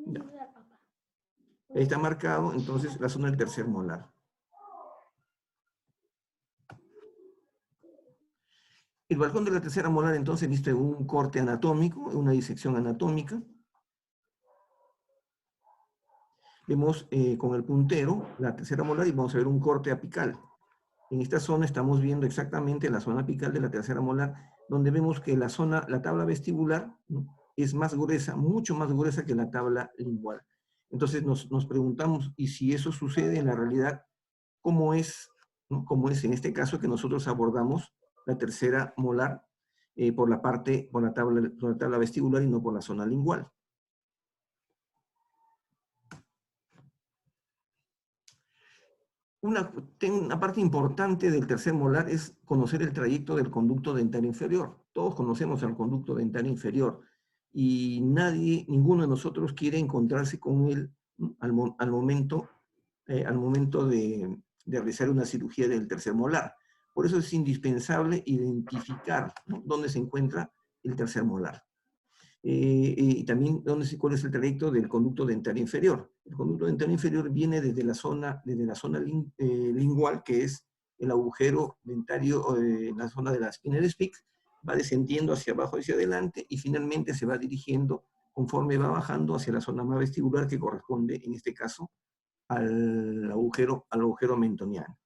Ya. Ahí está marcado, entonces, la zona del tercer molar. El balcón de la tercera molar, entonces, visto en un corte anatómico, una disección anatómica. Vemos con el puntero la tercera molar y vamos a ver un corte apical. En esta zona estamos viendo exactamente la zona apical de la tercera molar, donde vemos que la tabla vestibular, ¿no?, es más gruesa, mucho más gruesa que la tabla lingual. Entonces nos preguntamos, ¿y si eso sucede en la realidad, cómo es, ¿no?, cómo es en este caso que nosotros abordamos la tercera molar por la tabla vestibular y no por la zona lingual? Una parte importante del tercer molar es conocer el trayecto del conducto dentario inferior. Todos conocemos el conducto dentario inferior y ninguno de nosotros quiere encontrarse con él, ¿no?, al momento de realizar una cirugía del tercer molar. Por eso es indispensable identificar, ¿no?, dónde se encuentra el tercer molar. Y también cuál es el trayecto del conducto dentario inferior. El conducto dentario inferior viene desde la zona lingual, que es el agujero dentario en la zona de la spinal spix, va descendiendo hacia abajo, hacia adelante, y finalmente se va dirigiendo conforme va bajando hacia la zona más vestibular, que corresponde, en este caso, al agujero mentoniano.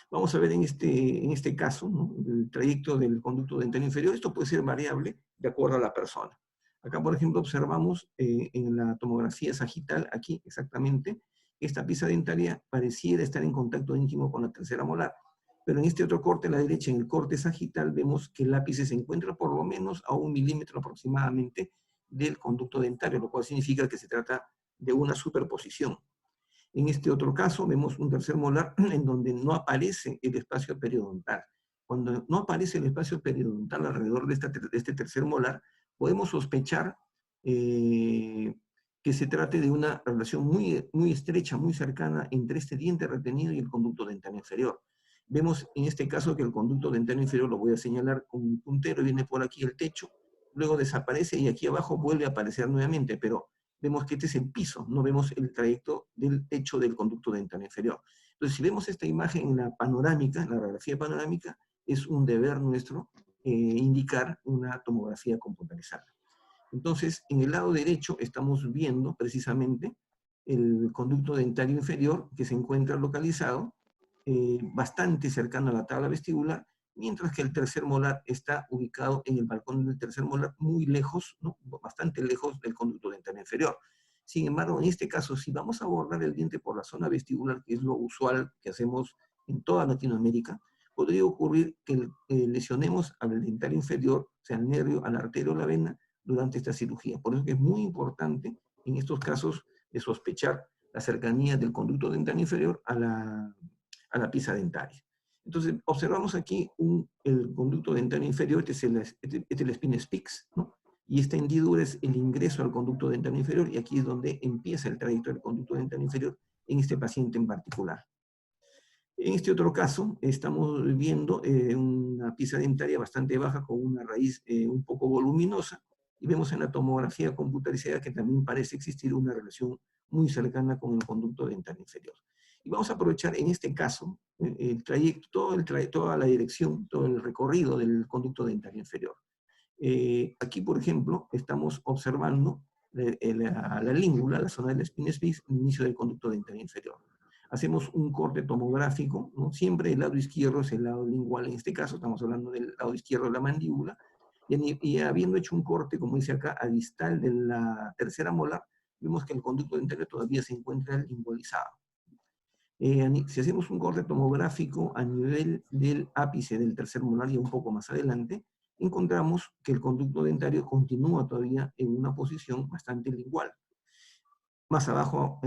Vamos a ver en este caso, ¿no?, el trayecto del conducto dentario inferior. Esto puede ser variable de acuerdo a la persona. Acá, por ejemplo, observamos en la tomografía sagital, aquí exactamente, esta pieza dentaria pareciera estar en contacto íntimo con la tercera molar. Pero en este otro corte a la derecha, en el corte sagital, vemos que el ápice se encuentra por lo menos a 1 milímetro aproximadamente del conducto dentario, lo cual significa que se trata de una superposición. En este otro caso vemos un tercer molar en donde no aparece el espacio periodontal. Cuando no aparece el espacio periodontal alrededor de este tercer molar, podemos sospechar que se trate de una relación muy, muy estrecha, muy cercana entre este diente retenido y el conducto dentario inferior. Vemos en este caso que el conducto dentario inferior, lo voy a señalar con un puntero, viene por aquí el techo, luego desaparece y aquí abajo vuelve a aparecer nuevamente, pero vemos que este es el piso, no vemos el trayecto del techo del conducto dentario inferior. Entonces, si vemos esta imagen en la panorámica, en la radiografía panorámica, es un deber nuestro indicar una tomografía computarizada. Entonces, en el lado derecho estamos viendo precisamente el conducto dentario inferior que se encuentra localizado bastante cercano a la tabla vestibular, mientras que el tercer molar está ubicado en el balcón del tercer molar, muy lejos, ¿no?, bastante lejos del conducto dentario inferior. Sin embargo, en este caso, si vamos a abordar el diente por la zona vestibular, que es lo usual que hacemos en toda Latinoamérica, podría ocurrir que lesionemos al dentario inferior, o sea, al nervio, a la arteria o la vena, durante esta cirugía. Por eso es muy importante, en estos casos, de sospechar la cercanía del conducto dentario inferior a la pieza dentaria. Entonces, observamos aquí el conducto dentario inferior, este es el spina spix, ¿no?, y esta hendidura es el ingreso al conducto dentario inferior, y aquí es donde empieza el trayecto del conducto dentario inferior en este paciente en particular. En este otro caso, estamos viendo una pieza dentaria bastante baja con una raíz un poco voluminosa, y vemos en la tomografía computarizada que también parece existir una relación muy cercana con el conducto dentario inferior. Y vamos a aprovechar en este caso el trayecto, toda la dirección, todo el recorrido del conducto dentario inferior. Aquí, por ejemplo, estamos observando la língula, la zona del spina spix, el inicio del conducto dentario inferior. Hacemos un corte tomográfico, ¿no? Siempre el lado izquierdo es el lado lingual, en este caso estamos hablando del lado izquierdo de la mandíbula, y habiendo hecho un corte, como dice acá, a distal de la tercera molar, vemos que el conducto dentario todavía se encuentra lingualizado. Si hacemos un corte tomográfico a nivel del ápice del tercer molar y un poco más adelante, encontramos que el conducto dentario continúa todavía en una posición bastante lingual. Más abajo,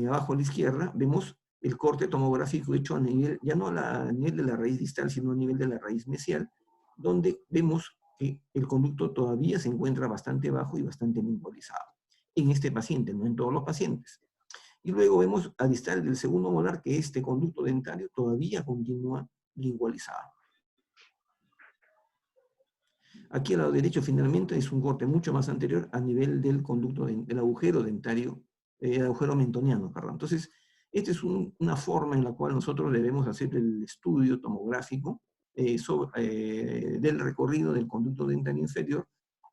abajo a la izquierda, vemos el corte tomográfico hecho a nivel, ya no a nivel de la raíz distal, sino a nivel de la raíz mesial, donde vemos que el conducto todavía se encuentra bastante bajo y bastante lingualizado. En este paciente, no en todos los pacientes. Y luego vemos a distal del segundo molar que este conducto dentario todavía continúa lingualizado. Aquí al lado derecho finalmente es un corte mucho más anterior a nivel del conducto del agujero dentario, agujero mentoniano, perdón. Entonces, esta es una forma en la cual nosotros debemos hacer el estudio tomográfico del recorrido del conducto dentario inferior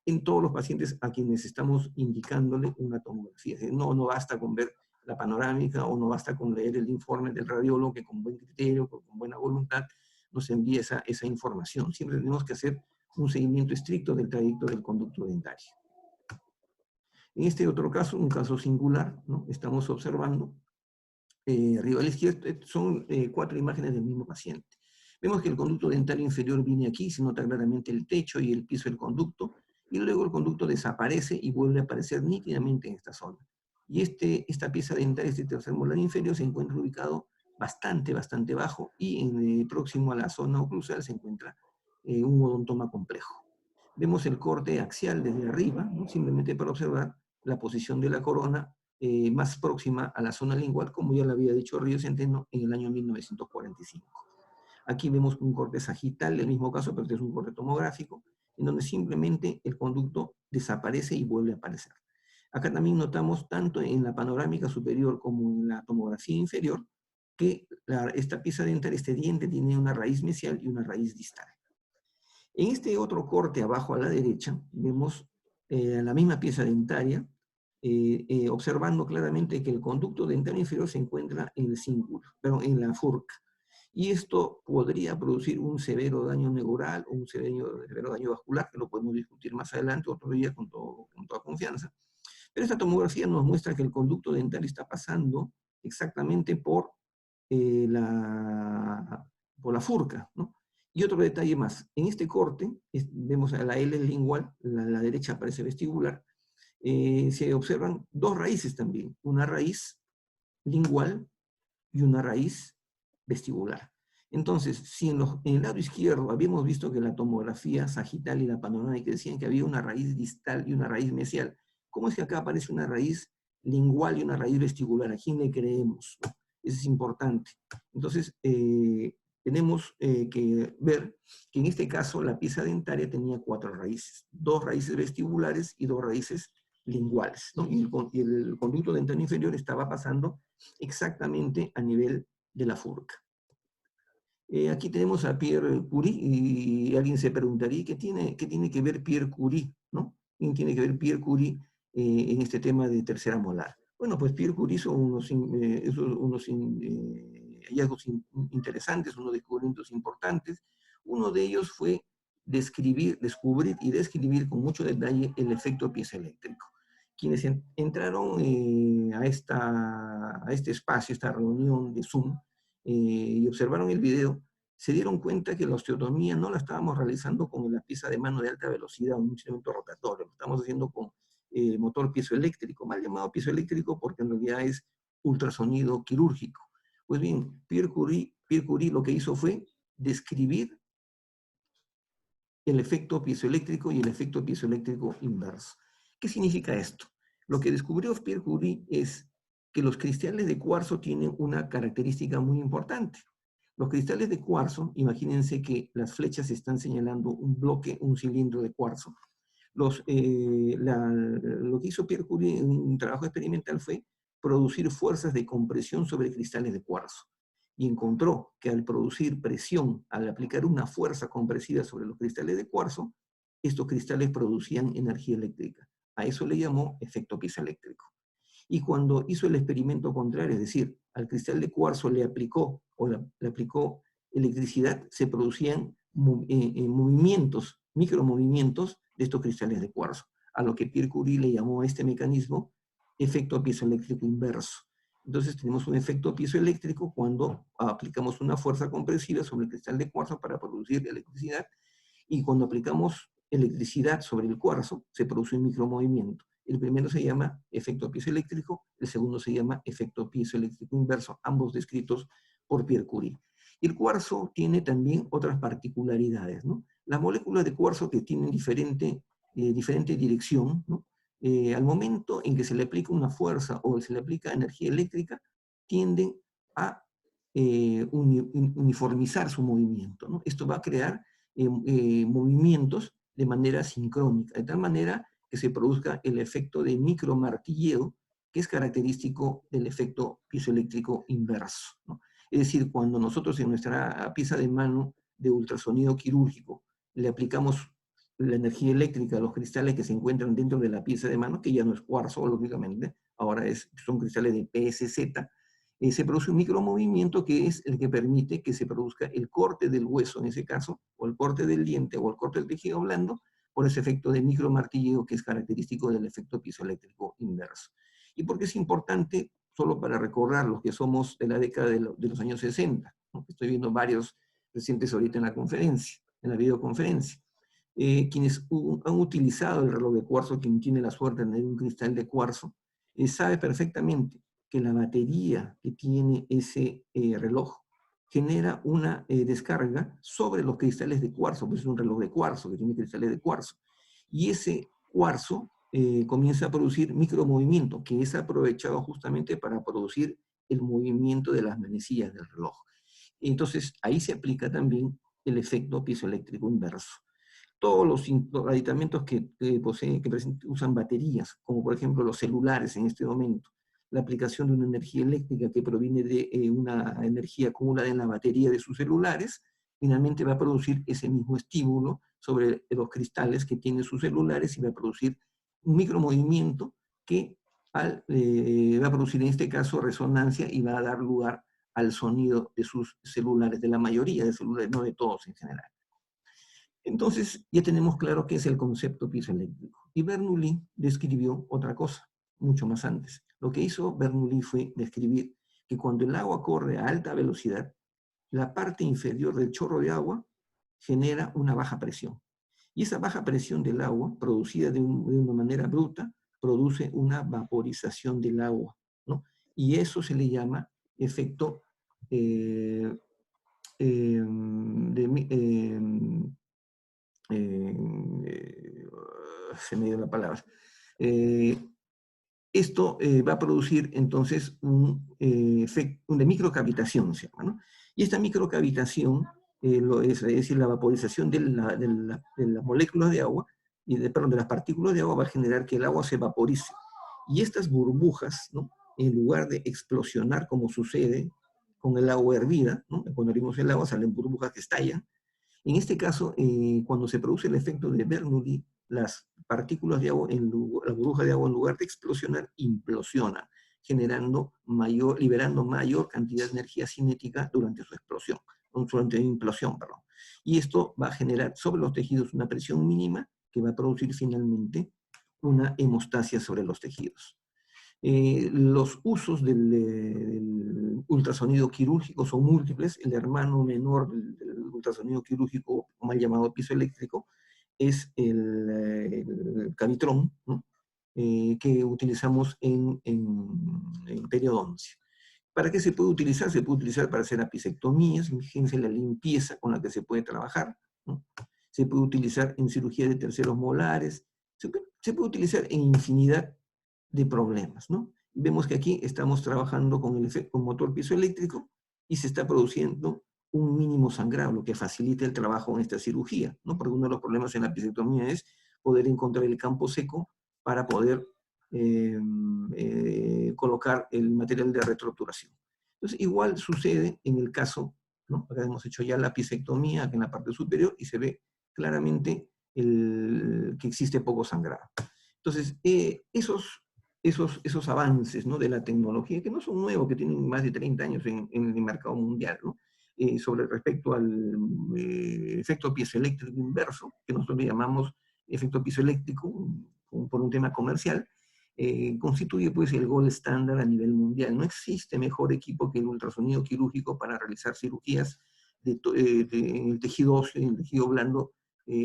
en todos los pacientes a quienes estamos indicándole una tomografía. No basta con ver la panorámica o no basta con leer el informe del radiólogo que con buen criterio, con buena voluntad, nos envía esa información. Siempre tenemos que hacer un seguimiento estricto del trayecto del conducto dentario. En este otro caso, un caso singular, ¿no? Estamos observando, arriba a la izquierda, son 4 imágenes del mismo paciente. Vemos que el conducto dentario inferior viene aquí, se nota claramente el techo y el piso del conducto, y luego el conducto desaparece y vuelve a aparecer nítidamente en esta zona. Y esta pieza dentaria, este tercer molar inferior, se encuentra ubicado bastante bajo, y próximo a la zona oclusal se encuentra un odontoma complejo. Vemos el corte axial desde arriba, ¿no? Simplemente para observar la posición de la corona más próxima a la zona lingual, como ya lo había dicho Río Centeno en el año 1945. Aquí vemos un corte sagital, el mismo caso, pero este es un corte tomográfico, en donde simplemente el conducto desaparece y vuelve a aparecer. Acá también notamos, tanto en la panorámica superior como en la tomografía inferior, que esta pieza dentaria, este diente, tiene una raíz mesial y una raíz distal. En este otro corte abajo a la derecha, vemos la misma pieza dentaria, observando claramente que el conducto dentario inferior se encuentra en el cíngulo, pero en la furca. Y esto podría producir un severo daño neural o un severo daño vascular, que lo podemos discutir más adelante, otro día con toda confianza. Pero esta tomografía nos muestra que el conducto dentario está pasando exactamente por la furca, ¿no? Y otro detalle más, en este corte, vemos a la L lingual, la derecha aparece vestibular, se observan 2 raíces también, una raíz lingual y una raíz vestibular. Entonces, si en el lado izquierdo habíamos visto que la tomografía sagital y la panorámica decían que había una raíz distal y una raíz mesial, ¿cómo es que acá aparece una raíz lingual y una raíz vestibular? ¿A quién le creemos? Eso es importante. Entonces, tenemos que ver que en este caso la pieza dentaria tenía 4 raíces, 2 raíces vestibulares y 2 raíces linguales, ¿no? Y el conducto dentario inferior estaba pasando exactamente a nivel de la furca. Aquí tenemos a Pierre Curie, y alguien se preguntaría, ¿qué tiene que ver Pierre Curie, ¿no? ¿Quién tiene que ver Pierre Curie en este tema de tercera molar? Bueno, pues Pierre Curie hizo unos hallazgos interesantes, unos descubrimientos importantes. Uno de ellos fue descubrir y describir con mucho detalle el efecto piezoeléctrico. Quienes entraron a este espacio, esta reunión de Zoom, y observaron el video, se dieron cuenta que la osteotomía no la estábamos realizando con la pieza de mano de alta velocidad, un instrumento rotatorio, lo estamos haciendo con motor piezoeléctrico, mal llamado piezoeléctrico porque en realidad es ultrasonido quirúrgico. Pues bien, Pierre Curie lo que hizo fue describir el efecto piezoeléctrico y el efecto piezoeléctrico inverso. ¿Qué significa esto? Lo que descubrió Pierre Curie es que los cristales de cuarzo tienen una característica muy importante. Los cristales de cuarzo, imagínense que las flechas están señalando un bloque, un cilindro de cuarzo. Lo que hizo Pierre Curie en un trabajo experimental fue producir fuerzas de compresión sobre cristales de cuarzo. Y encontró que al producir presión, al aplicar una fuerza compresiva sobre los cristales de cuarzo, estos cristales producían energía eléctrica. A eso le llamó efecto piezoeléctrico. Y cuando hizo el experimento contrario, es decir, al cristal de cuarzo le aplicó electricidad, se producían movimientos, micromovimientos de estos cristales de cuarzo, a lo que Pierre Curie le llamó a este mecanismo efecto piezoeléctrico inverso. Entonces tenemos un efecto piezoeléctrico cuando aplicamos una fuerza compresiva sobre el cristal de cuarzo para producir electricidad, y cuando aplicamos electricidad sobre el cuarzo se produce un micromovimiento. El primero se llama efecto piezoeléctrico, el segundo se llama efecto piezoeléctrico inverso, ambos descritos por Pierre Curie. Y el cuarzo tiene también otras particularidades, ¿no? Las moléculas de cuarzo que tienen diferente dirección, ¿no? Al momento en que se le aplica una fuerza o se le aplica energía eléctrica, tienden a uniformizar su movimiento, ¿no? Esto va a crear movimientos de manera sincrónica, de tal manera que se produzca el efecto de micromartilleo, que es característico del efecto piezoeléctrico inverso, ¿no? Es decir, cuando nosotros en nuestra pieza de mano de ultrasonido quirúrgico le aplicamos la energía eléctrica a los cristales que se encuentran dentro de la pieza de mano, que ya no es cuarzo, lógicamente, ahora son cristales de PSZ, se produce un micromovimiento que es el que permite que se produzca el corte del hueso, en ese caso, o el corte del diente, o el corte del tejido blando, por ese efecto de micromartilleo que es característico del efecto piezoeléctrico inverso. ¿Y por qué es importante? Solo para recordar los que somos de la década de los años 60, ¿no? Estoy viendo varios recientes ahorita en la conferencia, en la videoconferencia. Quienes han utilizado el reloj de cuarzo, quien tiene la suerte de tener un cristal de cuarzo, sabe perfectamente que la batería que tiene ese reloj genera una descarga sobre los cristales de cuarzo, pues es un reloj de cuarzo que tiene cristales de cuarzo. Y ese cuarzo comienza a producir micromovimiento, que es aprovechado justamente para producir el movimiento de las manecillas del reloj. Entonces, ahí se aplica también el efecto piezoeléctrico inverso. Todos los aditamentos que usan baterías, como por ejemplo los celulares en este momento, la aplicación de una energía eléctrica que proviene de una energía acumulada en la batería de sus celulares, finalmente va a producir ese mismo estímulo sobre los cristales que tienen sus celulares y va a producir un micromovimiento que va a producir en este caso resonancia y va a dar lugar al sonido de sus celulares, de la mayoría de celulares, no de todos en general. Entonces, ya tenemos claro qué es el concepto piezoeléctrico. Y Bernoulli describió otra cosa, mucho más antes. Lo que hizo Bernoulli fue describir que cuando el agua corre a alta velocidad, la parte inferior del chorro de agua genera una baja presión. Y esa baja presión del agua, producida de una manera bruta, produce una vaporización del agua, ¿no? Y eso se le llama efecto se me dio la palabra. Esto va a producir entonces un efecto de microcavitación, se llama, ¿no? Y esta microcavitación es decir, la vaporización de las moléculas de agua, perdón, de las partículas de agua va a generar que el agua se vaporice. Y estas burbujas, ¿no? En lugar de explosionar como sucede con el agua hervida, ¿no? Cuando hervimos el agua salen burbujas que estallan. En este caso, cuando se produce el efecto de Bernoulli, las partículas de agua, la burbuja de agua, en lugar de explosionar, implosiona, liberando mayor cantidad de energía cinética durante su explosión, durante la implosión, perdón. Y esto va a generar sobre los tejidos una presión mínima que va a producir finalmente una hemostasia sobre los tejidos. Los usos del ultrasonido quirúrgico son múltiples. El hermano menor del ultrasonido quirúrgico, mal llamado piezoeléctrico, es el cavitrón, ¿no? Que utilizamos en periodoncia. ¿Para qué se puede utilizar? Se puede utilizar para hacer apicectomías, fíjense la limpieza con la que se puede trabajar, ¿no? Se puede utilizar en cirugía de terceros molares, se puede utilizar en infinidad de problemas, ¿no? Vemos que aquí estamos trabajando con el efecto motor piezoeléctrico y se está produciendo un mínimo sangrado, lo que facilita el trabajo en esta cirugía, ¿no? Porque uno de los problemas en la apicectomía es poder encontrar el campo seco para poder colocar el material de retroobturación. Entonces, igual sucede en el caso, ¿no? Acá hemos hecho ya la apicectomía aquí en la parte superior y se ve claramente que existe poco sangrado. Entonces, esos avances, ¿no? De la tecnología, que no son nuevos, que tienen más de 30 años en el mercado mundial, ¿no? Sobre respecto al efecto piezoeléctrico inverso, que nosotros le llamamos efecto piezoeléctrico por un tema comercial, constituye pues el gold estándar a nivel mundial. No existe mejor equipo que el ultrasonido quirúrgico para realizar cirugías en el tejido óseo, en el tejido blando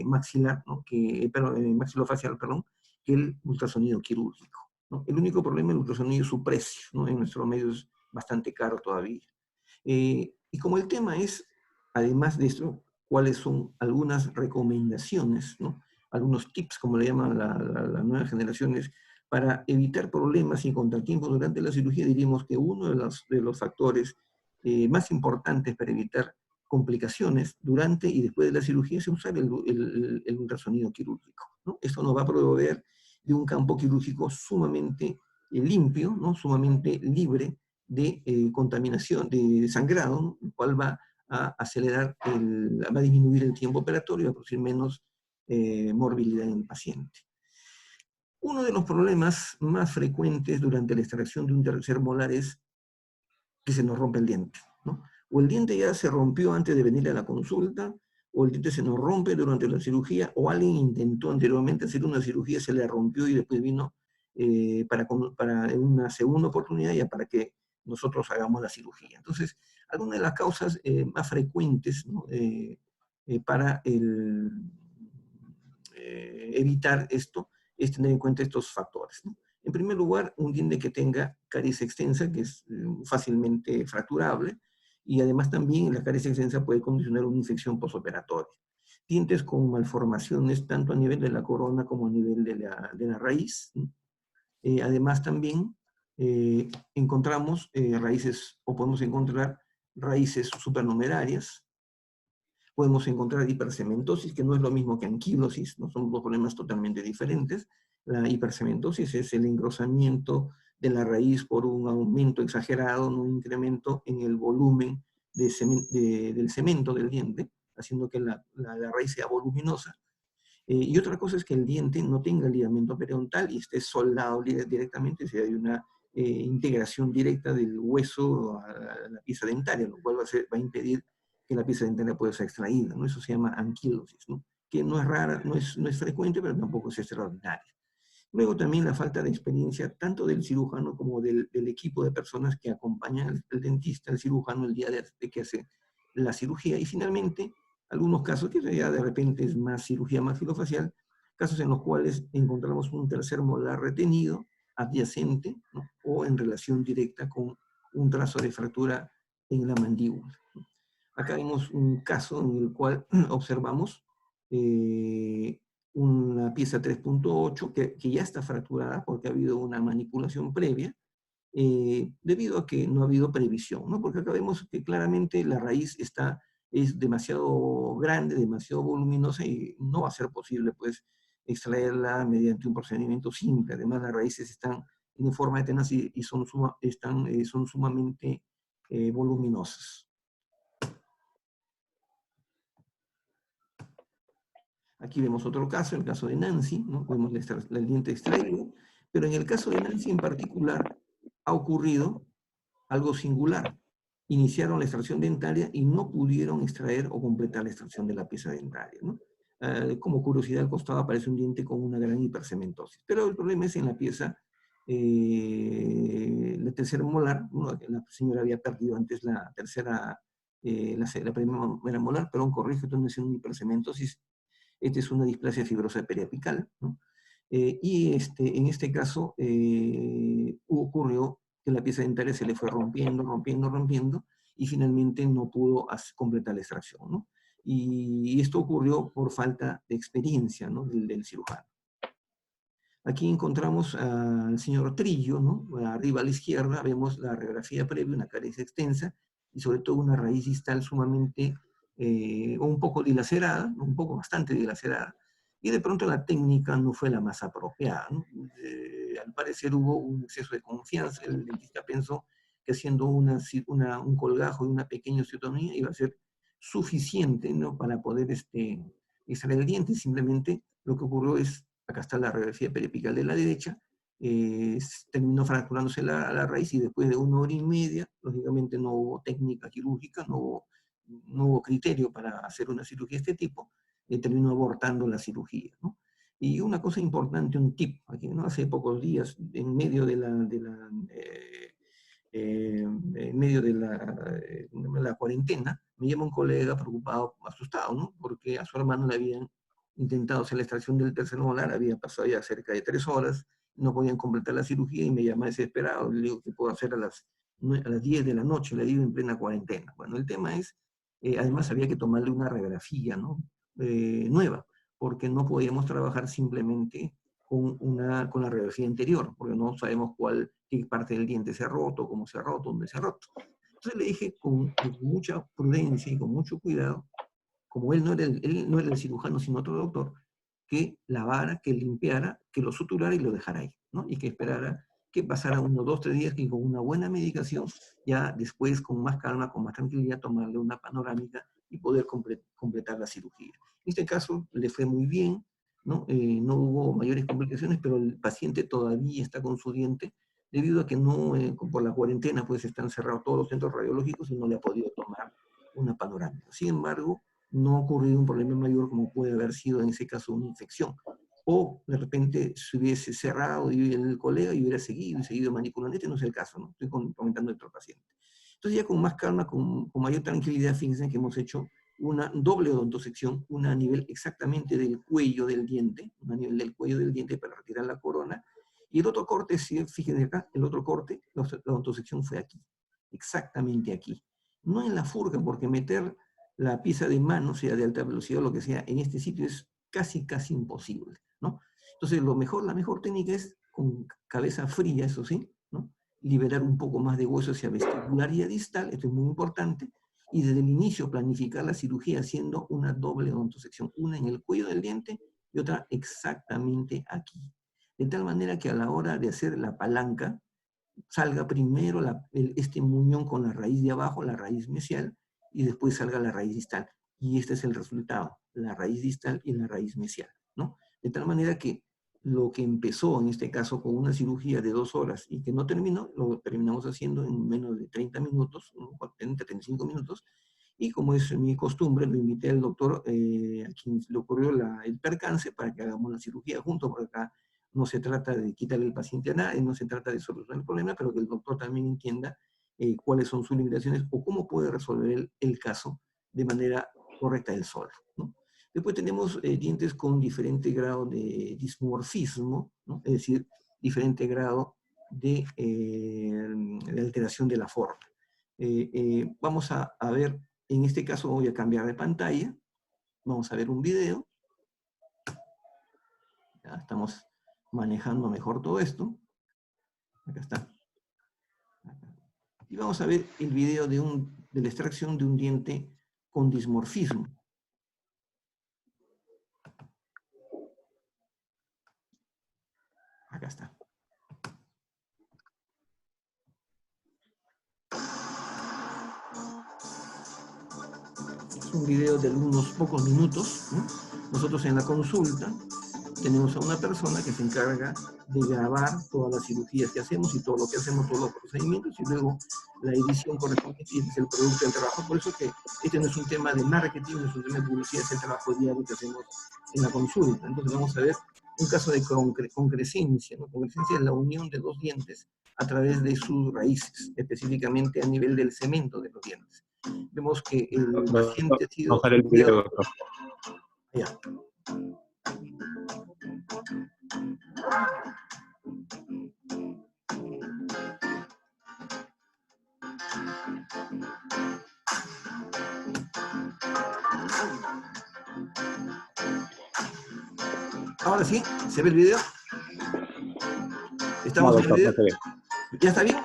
maxilar, ¿no? Maxilofacial, perdón, que el ultrasonido quirúrgico, ¿no? El único problema del ultrasonido es su precio, ¿no? En nuestro medio es bastante caro todavía. Y como el tema es, además de esto, cuáles son algunas recomendaciones, ¿no? Algunos tips, como le llaman las nuevas generaciones, para evitar problemas y contratiempos durante la cirugía, diríamos que uno de los factores más importantes para evitar complicaciones durante y después de la cirugía es usar el ultrasonido quirúrgico, ¿no? Esto nos va a proveer de un campo quirúrgico sumamente limpio, ¿no? Sumamente libre de contaminación, de sangrado, ¿no? El cual va a acelerar, va a disminuir el tiempo operatorio y va a producir menos morbilidad en el paciente. Uno de los problemas más frecuentes durante la extracción de un tercer molar es que se nos rompe el diente, ¿no? O el diente ya se rompió antes de venir a la consulta, o el diente se nos rompe durante la cirugía, o alguien intentó anteriormente hacer una cirugía, se le rompió y después vino para una segunda oportunidad ya para que nosotros hagamos la cirugía. Entonces, algunas de las causas más frecuentes, ¿no? Para evitar esto es tener en cuenta estos factores, ¿no? En primer lugar, un diente que tenga caries extensa, que es fácilmente fracturable, y además también la caries extensa puede condicionar una infección postoperatoria. Dientes con malformaciones tanto a nivel de la corona como a nivel de la raíz, ¿no? Además también encontramos raíces, o podemos encontrar raíces supernumerarias, podemos encontrar hipercementosis, que no es lo mismo que anquilosis, no son dos problemas totalmente diferentes. La hipercementosis es el engrosamiento de la raíz por un aumento exagerado, un incremento en el volumen del cemento del diente, haciendo que la raíz sea voluminosa. Y otra cosa es que el diente no tenga ligamento periodontal y esté soldado directamente, si hay una integración directa del hueso a la pieza dentaria, lo cual va a impedir que la pieza dentaria pueda ser extraída, ¿no? Eso se llama anquilosis, ¿no? Que no es rara, no es frecuente, pero tampoco es extraordinaria. Luego también la falta de experiencia tanto del cirujano como del equipo de personas que acompañan al dentista, al cirujano, el día de que hace la cirugía. Y finalmente, algunos casos que ya de repente es más cirugía maxilofacial, casos en los cuales encontramos un tercer molar retenido, adyacente, ¿no? O en relación directa con un trazo de fractura en la mandíbula. Acá vemos un caso en el cual observamos una pieza 3.8 que ya está fracturada porque ha habido una manipulación previa, debido a que no ha habido previsión, ¿no? Porque acá vemos que claramente la raíz es demasiado grande, demasiado voluminosa y no va a ser posible, pues, extraerla mediante un procedimiento simple. Además, las raíces están en forma de tenaz y son sumamente voluminosas. Aquí vemos otro caso, el caso de Nancy, ¿no? Vemos el diente extraído, pero en el caso de Nancy en particular ha ocurrido algo singular. Iniciaron la extracción dentaria y no pudieron extraer o completar la extracción de la pieza dentaria, ¿no? Como curiosidad, al costado aparece un diente con una gran hipercementosis. Pero el problema es en la pieza, la tercera molar, ¿no? La señora había perdido antes la tercera, la primera molar, pero corrige, entonces es una hipercementosis. Esta es una displasia fibrosa periapical, ¿no? Y en este caso ocurrió que la pieza dentaria se le fue rompiendo, y finalmente no pudo completar la extracción, ¿no? Y esto ocurrió por falta de experiencia, ¿no? del cirujano. Aquí encontramos al señor Trillo, ¿no? Arriba a la izquierda vemos la radiografía previa, una caries extensa, y sobre todo una raíz distal sumamente, un poco dilacerada, bastante dilacerada, y de pronto la técnica no fue la más apropiada, ¿no? Al parecer hubo un exceso de confianza, el dentista pensó que haciendo un colgajo y una pequeña osteotomía iba a ser suficiente, ¿no? Para poder extraer el diente. Simplemente lo que ocurrió es, acá está la radiografía periapical de la derecha, terminó fracturándose la raíz y después de 1 hora y media, lógicamente no hubo técnica quirúrgica, no hubo criterio para hacer una cirugía de este tipo, terminó abortando la cirugía, ¿no? Y una cosa importante, un tip, aquí, ¿no? Hace pocos días, en medio de la cuarentena, me llama un colega preocupado, asustado, ¿no? Porque a su hermano le habían intentado hacer la extracción del tercer molar, había pasado ya cerca de 3 horas, no podían completar la cirugía y me llama desesperado. Le digo, ¿qué puedo hacer a las 10 de la noche? Le digo, en plena cuarentena. Bueno, el tema es, además había que tomarle una radiografía, ¿no? Nueva, porque no podíamos trabajar simplemente con la radiografía anterior, porque no sabemos qué parte del diente se ha roto, cómo se ha roto, dónde se ha roto. Entonces le dije con mucha prudencia y con mucho cuidado, como él no era el cirujano, sino otro doctor, que lavara, que limpiara, que lo suturara y lo dejara ahí, ¿no? Y que esperara que pasara 1, 2, 3 días y con una buena medicación, ya después con más calma, con más tranquilidad, tomarle una panorámica y poder completar la cirugía. En este caso le fue muy bien, ¿no? No hubo mayores complicaciones, pero el paciente todavía está con su diente, debido a que no, por la cuarentena, pues están cerrados todos los centros radiológicos y no le ha podido tomar una panorámica. Sin embargo, no ha ocurrido un problema mayor como puede haber sido en ese caso una infección. O de repente se hubiese cerrado y el colega y hubiera seguido manipulando. Este no es el caso, ¿no? Estoy comentando de otro paciente. Entonces ya con más calma, con mayor tranquilidad, fíjense que hemos hecho una doble odontosección, una a nivel exactamente del cuello del diente, una a nivel del cuello del diente para retirar la corona, y el otro corte, si fíjense acá, el otro corte, la odontosección fue aquí, exactamente aquí. No en la furca, porque meter la pieza de mano, sea de alta velocidad o lo que sea, en este sitio es casi imposible, ¿no? Entonces, la mejor técnica es con cabeza fría, eso sí, ¿no? Liberar un poco más de hueso hacia vestibular y distal, esto es muy importante, y desde el inicio planificar la cirugía haciendo una doble odontosección, una en el cuello del diente y otra exactamente aquí. De tal manera que a la hora de hacer la palanca, salga primero este muñón con la raíz de abajo, la raíz mesial, y después salga la raíz distal. Y este es el resultado, la raíz distal y la raíz mesial, ¿no? De tal manera que lo que empezó en este caso con una cirugía de 2 horas y que no terminó, lo terminamos haciendo en menos de 30 minutos, 30, 35 minutos, y como es mi costumbre, lo invité al doctor a quien le ocurrió el percance para que hagamos la cirugía juntos, porque acá no se trata de quitarle el paciente a nadie, no se trata de solucionar el problema, pero que el doctor también entienda cuáles son sus limitaciones o cómo puede resolver el caso de manera correcta él solo, ¿no? Después tenemos dientes con diferente grado de dismorfismo, ¿no? Es decir, diferente grado de alteración de la forma. Vamos a ver, en este caso voy a cambiar de pantalla, vamos a ver un video, ya estamos manejando mejor todo esto. Acá está. Y vamos a ver el video de la extracción de un diente con dismorfismo. Acá está. Es un video de unos pocos minutos, ¿no? Nosotros en la consulta tenemos a una persona que se encarga de grabar todas las cirugías que hacemos y todo lo que hacemos, todos los procedimientos, y luego la edición correspondiente, y este es el producto del trabajo. Por eso que este no es un tema de marketing, no es un tema de publicidad, es el trabajo diario que hacemos en la consulta. Entonces vamos a ver un caso de concrescencia, ¿no? Concrescencia es la unión de dos dientes a través de sus raíces, específicamente a nivel del cemento de los dientes. Vemos que el paciente ha sido... No sale el video, doctor. Ya. Ahora sí, ¿se ve el video? ¿Estamos en el video? ¿Ya está bien?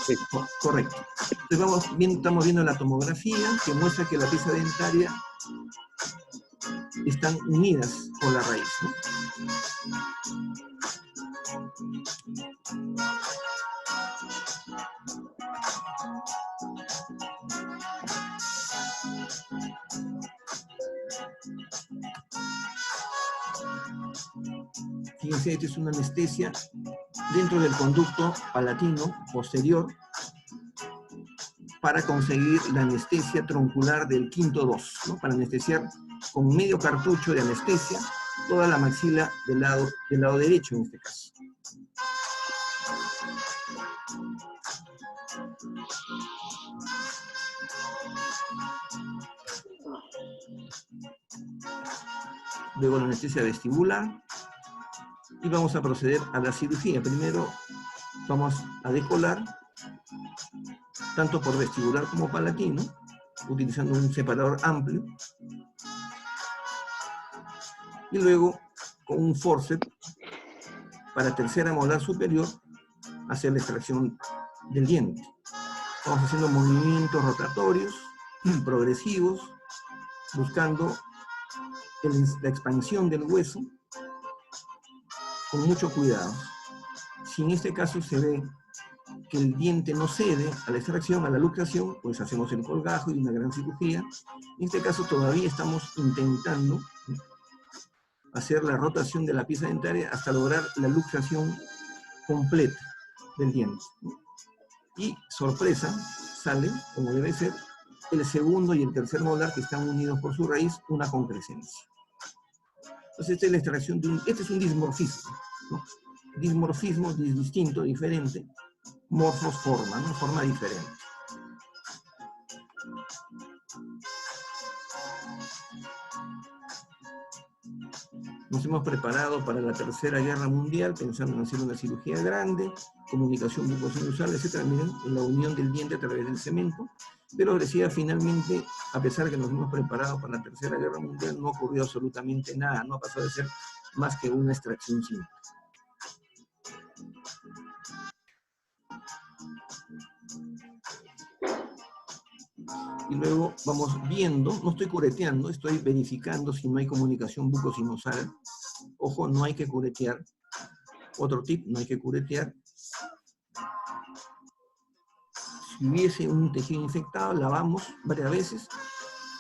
Sí. Correcto. Entonces estamos viendo la tomografía que muestra que la pieza dentaria están unidas por la raíz, ¿no? Fíjense, esta es una anestesia dentro del conducto palatino posterior para conseguir la anestesia troncular del quinto 2, ¿no? Para anestesiar con medio cartucho de anestesia toda la maxila del lado derecho en este caso. Luego la anestesia vestibular y vamos a proceder a la cirugía. Primero vamos a decolar tanto por vestibular como palatino, utilizando un separador amplio, y luego con un forceps para tercera molar superior hacer la extracción del diente. Vamos haciendo movimientos rotatorios, progresivos, buscando la expansión del hueso con mucho cuidado. Si en este caso se ve que el diente no cede a la extracción, a la luxación, pues hacemos el colgajo y una gran cirugía. En este caso todavía estamos intentando hacer la rotación de la pieza dentaria hasta lograr la luxación completa del diente. Y, sorpresa, sale, como debe ser, el segundo y el tercer molar que están unidos por su raíz, una concrescencia. Entonces, esta es la extracción de este es un dismorfismo, ¿no? Dismorfismo distinto, diferente, morfos forma, ¿no? Forma diferente. Nos hemos preparado para la Tercera Guerra Mundial, pensando en hacer una cirugía grande, comunicación bucosinusal, etc. Miren, en la unión del diente a través del cemento. Pero decía, finalmente, a pesar de que nos hemos preparado para la Tercera Guerra Mundial, no ocurrió absolutamente nada, no ha pasado de ser más que una extracción simple. Y luego vamos viendo, no estoy cureteando, estoy verificando si no hay comunicación bucosinusal. Ojo, no hay que curetear. Otro tip, no hay que curetear. Si hubiese un tejido infectado, lavamos varias veces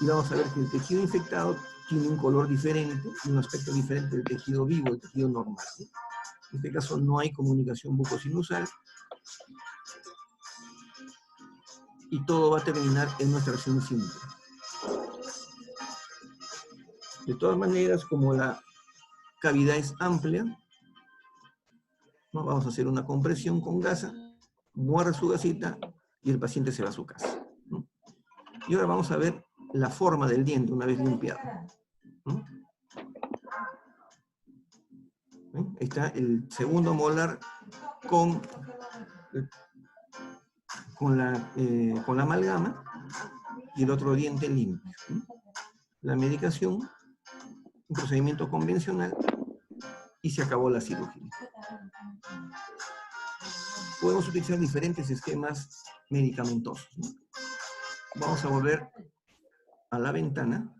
y vamos a ver que el tejido infectado tiene un color diferente, un aspecto diferente del tejido vivo, el tejido normal, ¿sí? En este caso no hay comunicación bucosinusal y todo va a terminar en una extracción simple. De todas maneras, como la cavidad es amplia, ¿no? Vamos a hacer una compresión con gasa, muerde su gasita y el paciente se va a su casa, ¿no? Y ahora vamos a ver la forma del diente una vez limpiado, ¿no? Ahí está el segundo molar con la amalgama y el otro diente limpio, ¿no? La medicación, un procedimiento convencional y se acabó la cirugía. Podemos utilizar diferentes esquemas medicamentosos, ¿no? Vamos a volver a la ventana.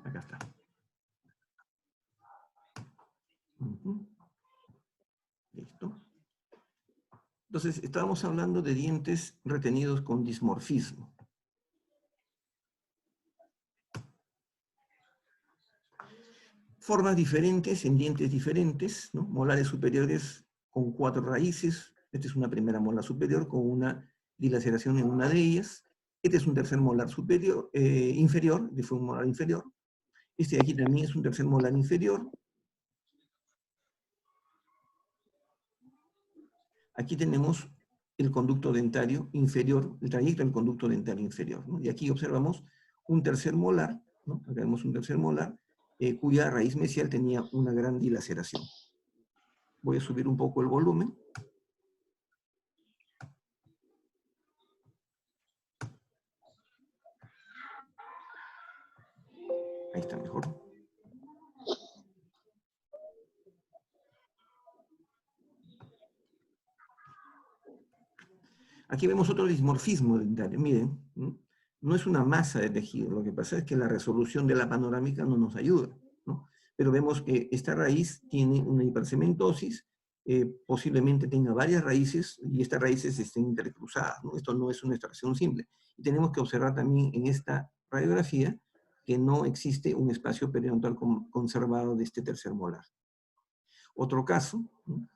Acá está. Listo. Entonces, estábamos hablando de dientes retenidos con dismorfismo. Formas diferentes en dientes diferentes, ¿no? Molares superiores con 4 raíces. Esta es una primera molar superior con una dilaceración en una de ellas. Este es un tercer molar superior, inferior, fue un molar inferior. Este de aquí también es un tercer molar inferior. Aquí tenemos el conducto dentario inferior, el trayecto del conducto dentario inferior, ¿no? Y aquí observamos un tercer molar, ¿no? Acá vemos un tercer molar, cuya raíz mesial tenía una gran dilaceración. Voy a subir un poco el volumen. Ahí está mejor. Aquí vemos otro dismorfismo dentario. Miren, no es una masa de tejido. Lo que pasa es que la resolución de la panorámica no nos ayuda, ¿no? Pero vemos que esta raíz tiene una hipercementosis, posiblemente tenga varias raíces y estas raíces estén intercruzadas, ¿no? Esto no es una extracción simple. Y tenemos que observar también en esta radiografía que no existe un espacio periodontal conservado de este tercer molar. Otro caso, ¿no?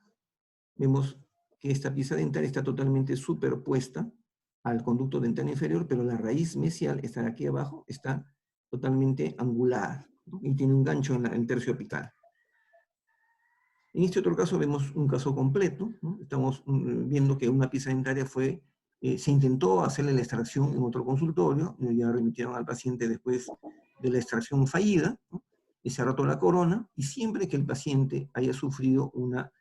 Vemos que esta pieza dentaria está totalmente superpuesta al conducto dentario inferior, pero la raíz mesial, esta de aquí abajo, está totalmente angulada, ¿no? Y tiene un gancho en el tercio apical. En este otro caso vemos un caso completo, ¿no? Estamos viendo que una pieza dentaria se intentó hacerle la extracción en otro consultorio, ya remitieron al paciente después de la extracción fallida, ¿no? Y se ha roto la corona, y siempre que el paciente haya sufrido una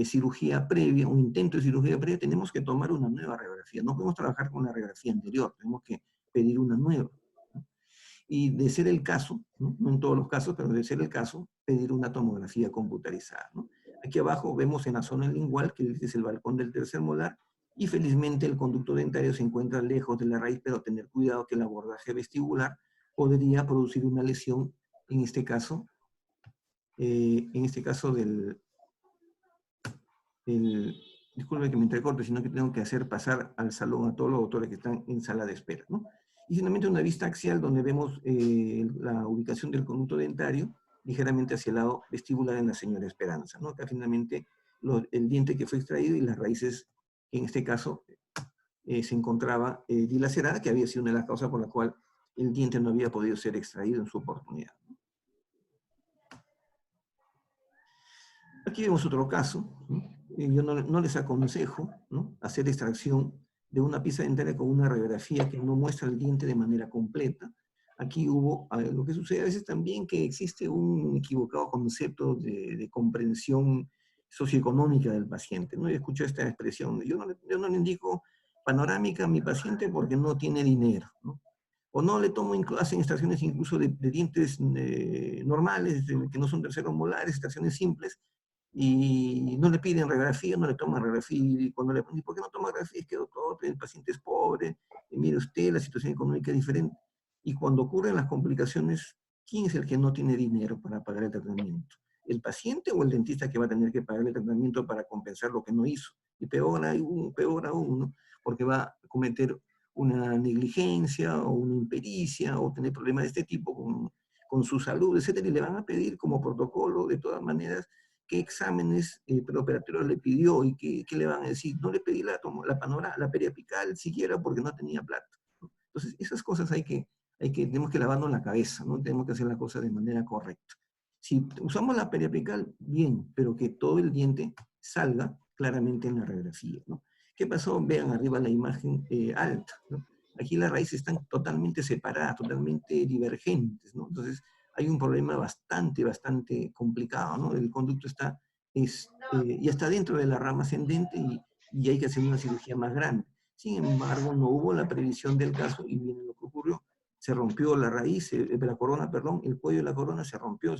cirugía previa, un intento de cirugía previa, tenemos que tomar una nueva radiografía. No podemos trabajar con la radiografía anterior, tenemos que pedir una nueva, ¿no? y de ser el caso, ¿no? No en todos los casos, pero de ser el caso, pedir una tomografía computarizada, ¿no? Aquí abajo vemos en la zona lingual, que es el balcón del tercer molar, y felizmente el conducto dentario se encuentra lejos de la raíz, pero tener cuidado que el abordaje vestibular podría producir una lesión, en este caso disculpe que me entrecorte, sino que tengo que hacer pasar al salón a todos los doctores que están en sala de espera, ¿no? Y finalmente una vista axial donde vemos la ubicación del conducto dentario ligeramente hacia el lado vestibular en la señora Esperanza, ¿no? Acá finalmente el diente que fue extraído y las raíces, que en este caso se encontraba dilacerada, que había sido una de las causas por la cual el diente no había podido ser extraído en su oportunidad. Aquí vemos otro caso, ¿no? Yo no les aconsejo, ¿no?, hacer extracción de una pieza dentaria con una radiografía que no muestra el diente de manera completa. Aquí lo que sucede a veces también que existe un equivocado concepto de comprensión socioeconómica del paciente, ¿no? Yo escucho esta expresión, yo no le indico panorámica a mi paciente porque no tiene dinero, ¿no? O no le tomo, hacen extracciones incluso de dientes normales, que no son terceros molares, extracciones simples, y no le piden radiografía, no le toman radiografía, y cuando le preguntan, ¿por qué no toma radiografía? Es que doctor, el paciente es pobre, y mire usted, la situación económica es diferente. Y cuando ocurren las complicaciones, ¿quién es el que no tiene dinero para pagar el tratamiento? ¿El paciente o el dentista que va a tener que pagar el tratamiento para compensar lo que no hizo? Y peor aún, ¿no? Porque va a cometer una negligencia o una impericia o tener problemas de este tipo con su salud, etcétera, y le van a pedir como protocolo, de todas maneras, qué exámenes preoperatorios le pidió y qué le van a decir. No le pedí la periapical siquiera porque no tenía plata, ¿no? Entonces, esas cosas tenemos que lavarnos la cabeza, ¿no? Tenemos que hacer la cosa de manera correcta. Si usamos la periapical, bien, pero que todo el diente salga claramente en la radiografía, ¿no? ¿Qué pasó? Vean arriba la imagen alta, ¿no? Aquí las raíces están totalmente separadas, totalmente divergentes, ¿no? Entonces, hay un problema bastante complicado, ¿no? El conducto ya está dentro de la rama ascendente y hay que hacer una cirugía más grande. Sin embargo, no hubo la previsión del caso y viene lo que ocurrió. Se rompió la raíz, la corona, perdón, el cuello de la corona se rompió,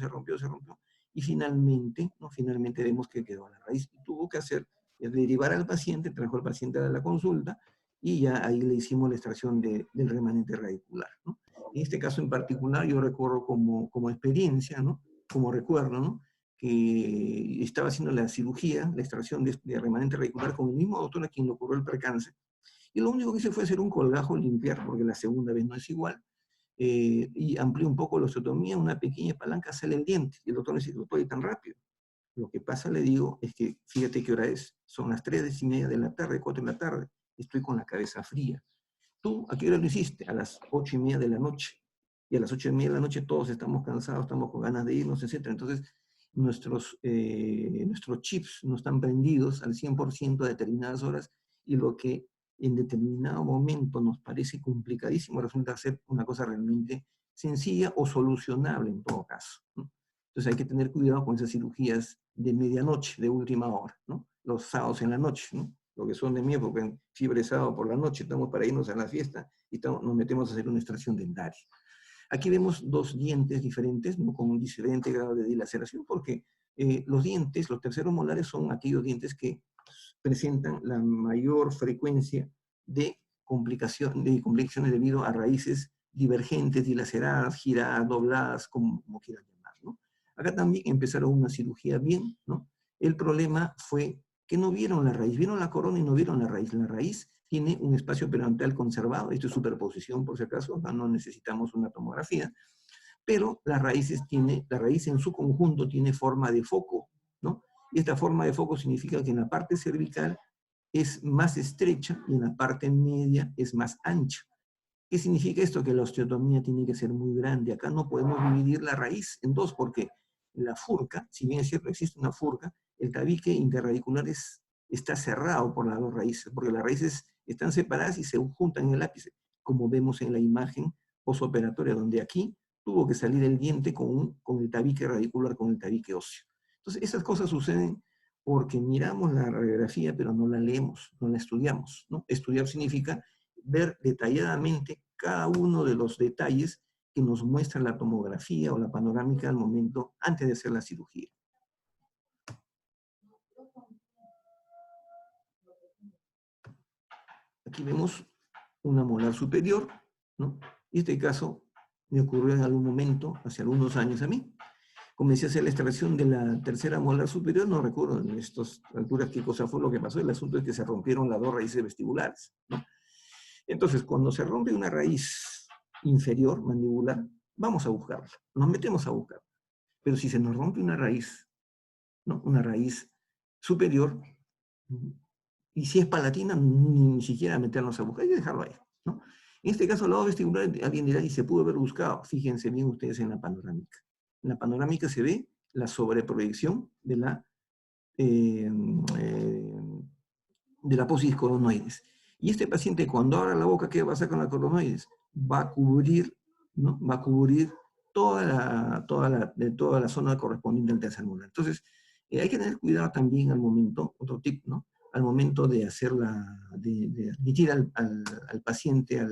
y finalmente, ¿no? Finalmente vemos que quedó la raíz y tuvo que derivar al paciente, trajo al paciente a la consulta y ya ahí le hicimos la extracción del remanente radicular, ¿no? En este caso en particular yo recuerdo como experiencia, ¿no?, como recuerdo, ¿no?, que estaba haciendo la cirugía, la extracción de remanente radicular con el mismo doctor a quien le ocurrió el percance, y lo único que hice fue hacer un colgajo, limpiar, porque la segunda vez no es igual, y amplié un poco la osteotomía, una pequeña palanca, sale el diente, y el doctor me dice, doctor, ¿y tan rápido? Lo que pasa, le digo, es que fíjate qué hora es, son las 3:30 de la tarde, 4 de la tarde, estoy con la cabeza fría. ¿Tú a qué hora lo hiciste? A las 8:30 de la noche. Y a las 8:30 de la noche todos estamos cansados, estamos con ganas de irnos, etc. Entonces, nuestros chips no están prendidos al 100% a determinadas horas y lo que en determinado momento nos parece complicadísimo resulta ser una cosa realmente sencilla o solucionable en todo caso, ¿no? Entonces hay que tener cuidado con esas cirugías de medianoche, de última hora, ¿no? Los sábados en la noche, ¿no? Lo que son de mi época, en fiebre sábado por la noche, estamos para irnos a la fiesta y nos metemos a hacer una extracción dentaria. Aquí vemos dos dientes diferentes, ¿no?, con un diferente grado de dilaceración, porque los dientes, los terceros molares, son aquellos dientes que presentan la mayor frecuencia de complicaciones debido a raíces divergentes, dilaceradas, giradas, dobladas, como quieran llamar, ¿no? Acá también empezaron una cirugía bien, ¿no? El problema fue que no vieron la raíz, vieron la corona y no vieron la raíz. La raíz tiene un espacio periodontal conservado, esto es superposición por si acaso, acá no necesitamos una tomografía, pero la raíz en su conjunto tiene forma de foco, ¿no? Y esta forma de foco significa que en la parte cervical es más estrecha y en la parte media es más ancha. ¿Qué significa esto? Que la osteotomía tiene que ser muy grande. Acá no podemos dividir la raíz en dos porque la furca, si bien es cierto existe una furca, el tabique interradicular está cerrado por las dos raíces, porque las raíces están separadas y se juntan en el ápice, como vemos en la imagen posoperatoria, donde aquí tuvo que salir el diente con el tabique radicular, con el tabique óseo. Entonces, esas cosas suceden porque miramos la radiografía, pero no la leemos, no la estudiamos, ¿no? Estudiar significa ver detalladamente cada uno de los detalles que nos muestra la tomografía o la panorámica al momento, antes de hacer la cirugía. Aquí vemos una molar superior, ¿no? Y este caso me ocurrió en algún momento, hace algunos años a mí. Comencé a hacer la extracción de la tercera molar superior, no recuerdo en estas alturas qué cosa fue lo que pasó, el asunto es que se rompieron las dos raíces vestibulares, ¿no? Entonces, cuando se rompe una raíz inferior, mandibular, vamos a buscarla, nos metemos a buscarla. Pero si se nos rompe una raíz, ¿no? Una raíz superior, y si es palatina, ni siquiera meternos a buscar, hay que dejarlo ahí, ¿no? En este caso, el lado vestibular, alguien dirá, y se pudo haber buscado. Fíjense bien ustedes en la panorámica. En la panorámica se ve la sobreproyección de la apófisis coronoides. Y este paciente, cuando abra la boca, ¿qué va a hacer con la coronoides? Va a cubrir, ¿no? Va a cubrir toda la zona correspondiente al tercer molar. Entonces, hay que tener cuidado también al momento, otro tip, ¿no? Al momento de de admitir al paciente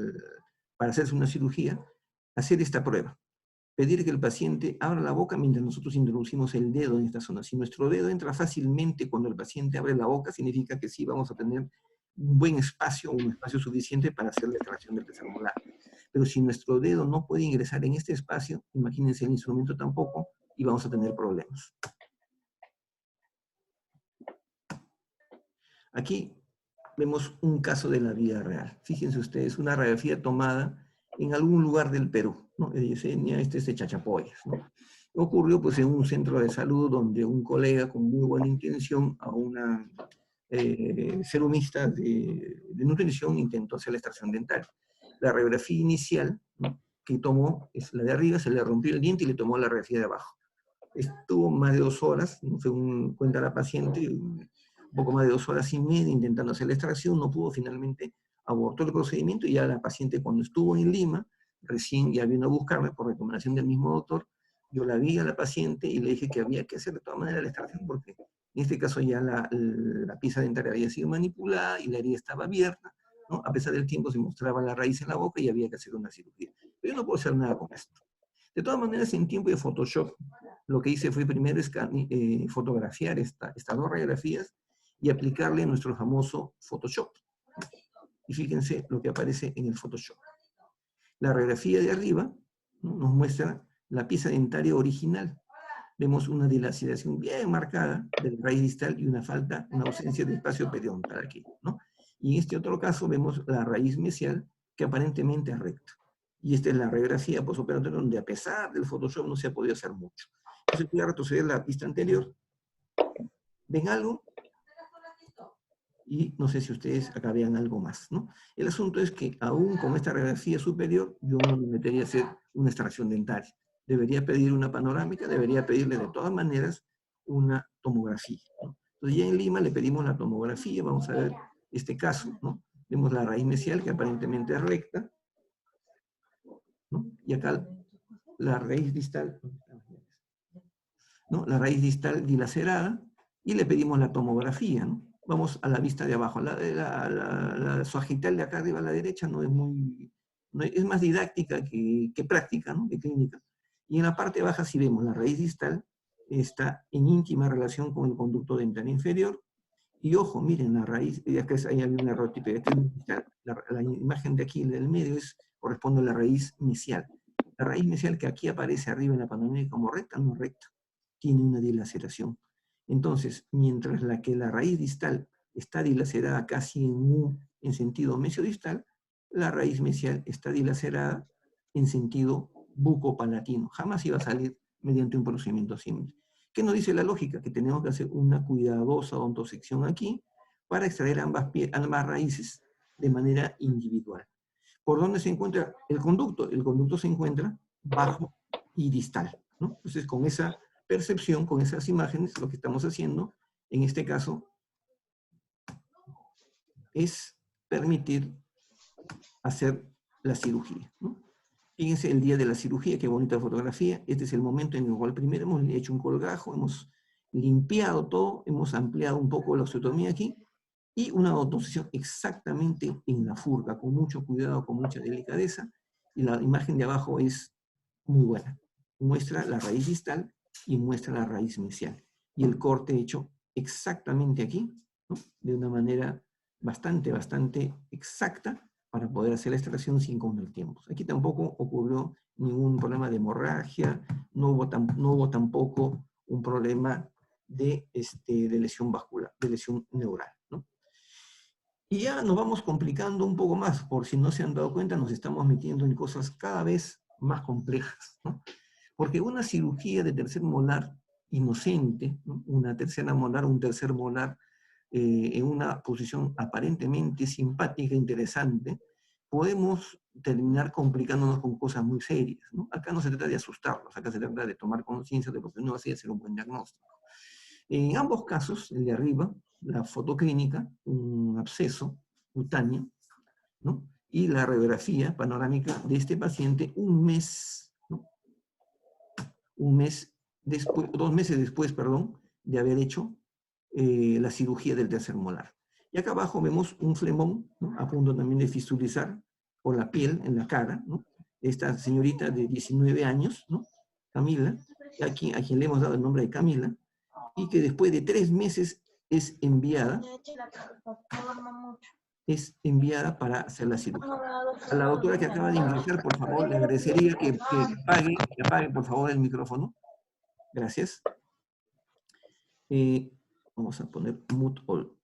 para hacerse una cirugía, hacer esta prueba. Pedir que el paciente abra la boca mientras nosotros introducimos el dedo en esta zona. Si nuestro dedo entra fácilmente cuando el paciente abre la boca, significa que sí vamos a tener un buen espacio, un espacio suficiente para hacer la extracción del tercer molar. Pero si nuestro dedo no puede ingresar en este espacio, imagínense el instrumento tampoco, y vamos a tener problemas. Aquí vemos un caso de la vida real. Fíjense ustedes, una radiografía tomada en algún lugar del Perú, ¿no? Este es de Chachapoyas, ¿no? Ocurrió pues en un centro de salud donde un colega con muy buena intención a una serumista de nutrición intentó hacer la extracción dental. La radiografía inicial, ¿no?, que tomó es la de arriba, se le rompió el diente y le tomó la radiografía de abajo. Estuvo más de 2 horas, según cuenta la paciente, un poco más de 2 horas y media intentando hacer la extracción, no pudo, finalmente abortó el procedimiento y ya la paciente, cuando estuvo en Lima, recién ya vino a buscarme por recomendación del mismo doctor. Yo la vi a la paciente y le dije que había que hacer de todas maneras la extracción porque en este caso ya la pieza dentaria había sido manipulada y la herida estaba abierta, ¿no? A pesar del tiempo se mostraba la raíz en la boca y había que hacer una cirugía. Pero yo no puedo hacer nada con esto. De todas maneras, en tiempo de Photoshop, lo que hice fue primero fotografiar estas 2 radiografías y aplicarle nuestro famoso Photoshop. Y fíjense lo que aparece en el Photoshop. La radiografía de arriba, ¿no?, nos muestra la pieza dentaria original. Vemos una dilaceración bien marcada de la raíz distal y una ausencia de espacio periodontal aquí, ¿no? Y en este otro caso vemos la raíz mesial, que aparentemente es recta. Y esta es la radiografía postoperatoria, donde a pesar del Photoshop no se ha podido hacer mucho. Entonces voy a retroceder la pista anterior. ¿Ven algo? Y no sé si ustedes acá vean algo más, ¿no? El asunto es que aún con esta radiografía superior, yo no me metería a hacer una extracción dentaria. Debería pedir una panorámica, debería pedirle de todas maneras una tomografía, ¿no? Entonces ya en Lima le pedimos la tomografía, vamos a ver este caso, ¿no? Vemos la raíz mesial, que aparentemente es recta, ¿no? Y acá la raíz distal, ¿no?, la raíz distal dilacerada, y le pedimos la tomografía, ¿no? Vamos a la vista de abajo. La sagital de acá arriba a la derecha no es más didáctica que práctica, ¿no?, que clínica. Y en la parte baja, si vemos la raíz distal, está en íntima relación con el conducto dental inferior. Y ojo, miren, la raíz, ya que ahí había un error típico, la imagen de aquí del medio corresponde a la raíz mesial. La raíz mesial que aquí aparece arriba en la panorámica como recta, no es recta, tiene una dilaceración. Entonces, mientras la raíz distal está dilacerada casi en sentido mesiodistal, la raíz mesial está dilacerada en sentido bucopalatino. Jamás iba a salir mediante un procedimiento simple. ¿Qué nos dice la lógica? Que tenemos que hacer una cuidadosa odontosección aquí para extraer ambas raíces de manera individual. ¿Por dónde se encuentra el conducto? El conducto se encuentra bajo y distal, ¿no? Entonces, con esa percepción, con esas imágenes, lo que estamos haciendo, en este caso, es permitir hacer la cirugía, ¿no? Fíjense el día de la cirugía, qué bonita fotografía. Este es el momento en el cual primero hemos hecho un colgajo, hemos limpiado todo, hemos ampliado un poco la osteotomía aquí, y una odontosección exactamente en la furca, con mucho cuidado, con mucha delicadeza. Y la imagen de abajo es muy buena. Muestra la raíz distal y muestra la raíz mesial. Y el corte hecho exactamente aquí, ¿no? De una manera bastante exacta para poder hacer la extracción sin comer tiempos. Aquí tampoco ocurrió ningún problema de hemorragia, no hubo tampoco un problema de lesión vascular, de lesión neural, ¿no? Y ya nos vamos complicando un poco más, por si no se han dado cuenta, nos estamos metiendo en cosas cada vez más complejas, ¿no? Porque una cirugía de tercer molar inocente, ¿no? Una tercera molar, un tercer molar, en una posición aparentemente simpática, interesante, podemos terminar complicándonos con cosas muy serias, ¿no? Acá no se trata de asustarlos, acá se trata de tomar conciencia de lo que uno hace y hacer un buen diagnóstico. En ambos casos, el de arriba, la fotoclínica, un absceso cutáneo, ¿no? Y la radiografía panorámica de este paciente un mes, ¿no? Un mes después, 2 meses después, perdón, de haber hecho la cirugía del tercer molar. Y acá abajo vemos un flemón, ¿no? A punto también de fistulizar por la piel en la cara, ¿no? Esta señorita de 19 años, ¿no? Camila, a quien le hemos dado el nombre de Camila, y que después de 3 meses es enviada para hacer la cirugía. A la doctora que acaba de ingresar, por favor, le agradecería que apague, por favor, el micrófono. Gracias. Vamos a poner mute all.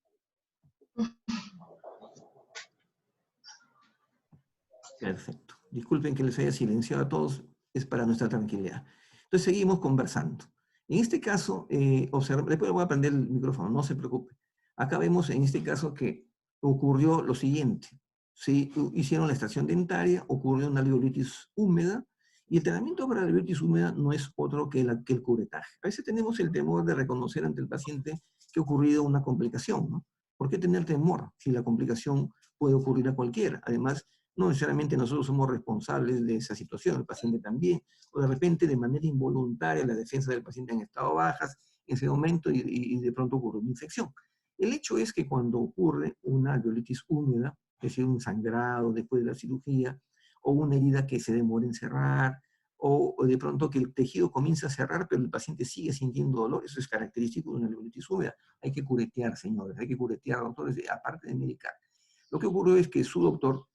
Perfecto. Disculpen que les haya silenciado a todos, es para nuestra tranquilidad. Entonces seguimos conversando. En este caso, después voy a prender el micrófono, no se preocupe. Acá vemos en este caso que ocurrió lo siguiente. Se hicieron la extracción dentaria, ocurrió una alveolitis húmeda, y el tratamiento para la alveolitis húmeda no es otro que el curetaje. A veces tenemos el temor de reconocer ante el paciente que ha ocurrido una complicación, ¿no? ¿Por qué tener temor si la complicación puede ocurrir a cualquiera? Además, no necesariamente nosotros somos responsables de esa situación, el paciente también, o de repente de manera involuntaria la defensa del paciente en estado bajas en ese momento y de pronto ocurre una infección. El hecho es que cuando ocurre una alveolitis húmeda, es decir, un sangrado después de la cirugía, o una herida que se demora en cerrar, o de pronto que el tejido comienza a cerrar, pero el paciente sigue sintiendo dolor, eso es característico de una alveolitis húmeda. Hay que curetear, señores, hay que curetear, doctores, aparte de medicar. Lo que ocurrió es que su doctor,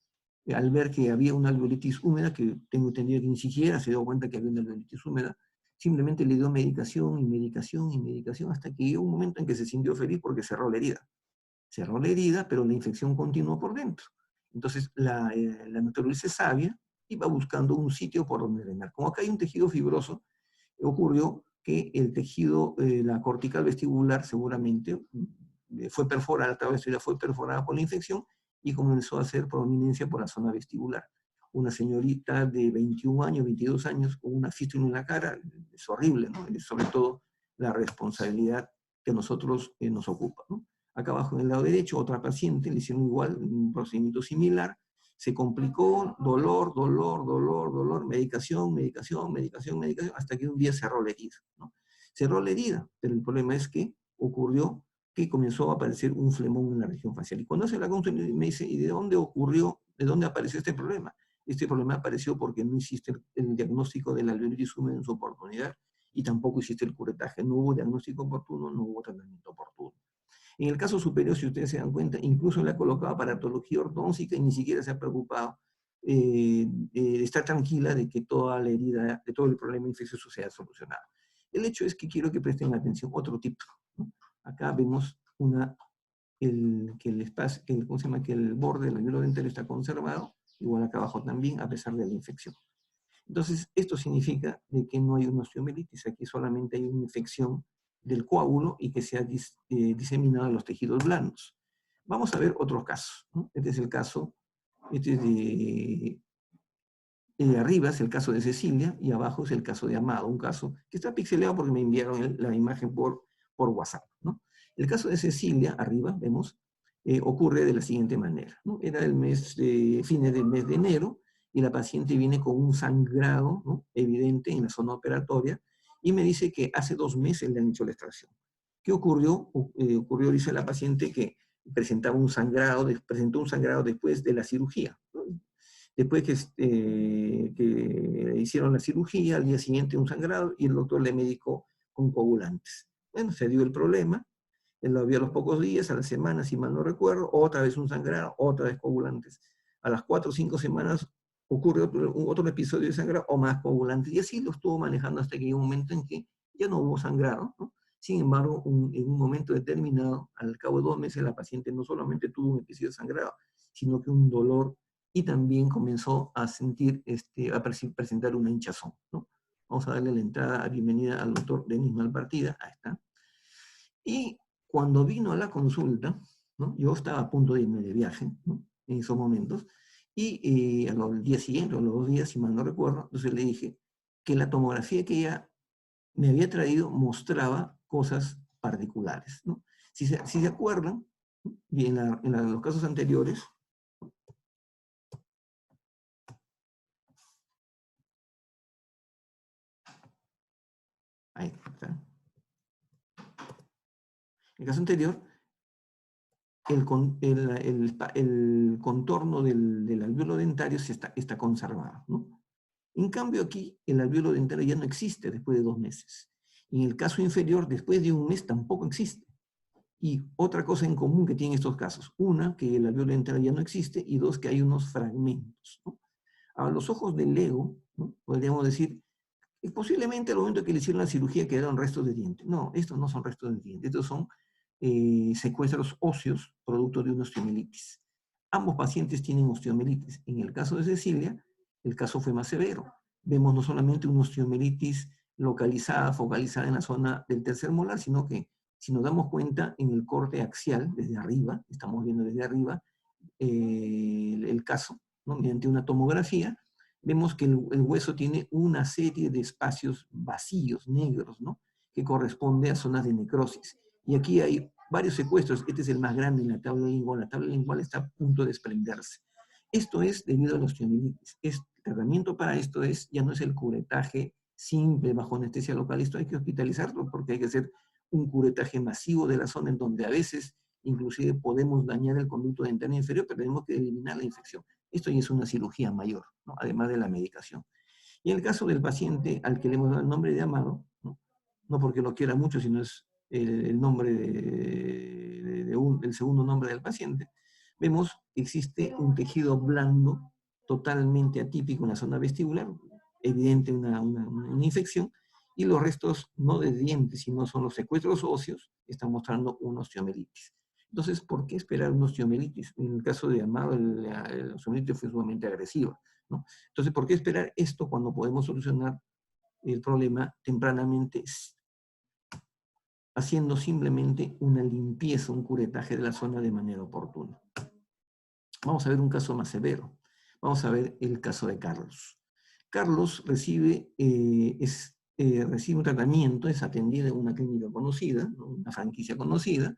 al ver que había una alveolitis húmeda, que tengo entendido que ni siquiera se dio cuenta que había una alveolitis húmeda, simplemente le dio medicación y medicación y medicación hasta que llegó un momento en que se sintió feliz porque cerró la herida. Cerró la herida, pero la infección continuó por dentro. Entonces la naturaleza es sabia y va buscando un sitio por donde drenar. Como acá hay un tejido fibroso, ocurrió que el tejido, la cortical vestibular seguramente fue perforada, la tabla fue perforada por la infección y comenzó a hacer prominencia por la zona vestibular. Una señorita de 21 años, 22 años, con una fístula en la cara, es horrible, ¿no? Es sobre todo la responsabilidad que a nosotros nos ocupa, ¿no? Acá abajo en el lado derecho, otra paciente, le hicieron igual, un procedimiento similar, se complicó, dolor, medicación, hasta que un día cerró la herida, ¿no? Cerró la herida, pero el problema es que ocurrió que comenzó a aparecer un flemón en la región facial. Y cuando hace la consulta me dice, ¿y de dónde ocurrió, de dónde apareció este problema? Este problema apareció porque no hiciste el diagnóstico de la alveolitis húmeda en su oportunidad y tampoco hiciste el curetaje. No hubo diagnóstico oportuno, no hubo tratamiento oportuno. En el caso superior, si ustedes se dan cuenta, incluso le ha colocado aparatología ortodóntica y ni siquiera se ha preocupado de estar tranquila de que toda la herida, de todo el problema infeccioso sea solucionado. El hecho es que quiero que presten atención otro tipo, ¿no? Acá vemos que el espacio, ¿cómo se llama? Que el borde del alveolo dentario está conservado, igual acá abajo también, a pesar de la infección. Entonces, esto significa de que no hay una osteomielitis, aquí solamente hay una infección del coágulo y que se ha diseminado en los tejidos blandos. Vamos a ver otros casos, ¿no? Este es el caso, este es de arriba es el caso de Cecilia y abajo es el caso de Amado, un caso que está pixeleado porque me enviaron la imagen por WhatsApp, ¿no? El caso de Cecilia, arriba, vemos, ocurre de la siguiente manera, ¿no? Era el fines del mes de enero, y la paciente viene con un sangrado, ¿no?, evidente en la zona operatoria, y me dice que hace 2 meses le han hecho la extracción. ¿Qué ocurrió? Ocurrió, dice la paciente, que presentó un sangrado después de la cirugía, ¿no? Después que le hicieron la cirugía, al día siguiente un sangrado, y el doctor le medicó con coagulantes. Bueno, se dio el problema, él lo vio a los pocos días, a la semana, si mal no recuerdo, otra vez un sangrado, otra vez coagulantes. A las 4 o 5 semanas ocurre otro episodio de sangrado o más coagulantes, y así lo estuvo manejando hasta que llegó un momento en que ya no hubo sangrado, ¿no? Sin embargo, en un momento determinado, al cabo de 2 meses, la paciente no solamente tuvo un episodio de sangrado, sino que un dolor, y también comenzó a sentir, a presentar una hinchazón, ¿no? Vamos a darle la entrada, a bienvenida al doctor Denis Malpartida, ahí está. Y cuando vino a la consulta, ¿no? Yo estaba a punto de irme de viaje, ¿no? En esos momentos, y al día siguiente, o a los 2 días, si mal no recuerdo, entonces le dije que la tomografía que ella me había traído mostraba cosas particulares, ¿no? Si se acuerdan, y en los casos anteriores, ahí está. En el caso anterior, el contorno del alvéolo dentario está conservado, ¿no? En cambio aquí, el alvéolo dentario ya no existe después de 2 meses. En el caso inferior, después de 1 mes tampoco existe. Y otra cosa en común que tienen estos casos, una, que el alvéolo dentario ya no existe, y dos, que hay unos fragmentos, ¿no? A los ojos del ego, ¿no? Podríamos decir, que posiblemente al momento que le hicieron la cirugía quedaron restos de diente. No, estos no son restos de diente, estos son secuestros óseos producto de una osteomielitis. Ambos pacientes tienen osteomielitis. En el caso de Cecilia, el caso fue más severo. Vemos no solamente una osteomielitis localizada, focalizada en la zona del tercer molar, sino que si nos damos cuenta en el corte axial, desde arriba, estamos viendo desde arriba el caso, ¿no? Mediante una tomografía, vemos que el hueso tiene una serie de espacios vacíos, negros, ¿no? Que corresponde a zonas de necrosis. Y aquí hay varios secuestros. Este es el más grande en la tabla lingual. La tabla lingual está a punto de desprenderse. Esto es debido a la osteomielitis. El tratamiento para esto ya no es el curetaje simple bajo anestesia local. Esto hay que hospitalizarlo porque hay que hacer un curetaje masivo de la zona en donde a veces inclusive podemos dañar el conducto dentario inferior, pero tenemos que eliminar la infección. Esto ya es una cirugía mayor, ¿no? Además de la medicación. Y en el caso del paciente al que le hemos dado el nombre de Amado, no porque lo quiera mucho, sino es el nombre del segundo nombre del paciente, vemos que existe un tejido blando totalmente atípico en la zona vestibular, evidente una infección, y los restos no de dientes, sino son los secuestros óseos, están mostrando una osteomielitis. Entonces, ¿por qué esperar una osteomielitis? En el caso de Amado, la osteomielitis fue sumamente agresiva, ¿no? Entonces, ¿por qué esperar esto cuando podemos solucionar el problema tempranamente haciendo simplemente una limpieza, un curetaje de la zona de manera oportuna? Vamos a ver un caso más severo. Vamos a ver el caso de Carlos. Carlos recibe un tratamiento, es atendido en una clínica conocida, una franquicia conocida,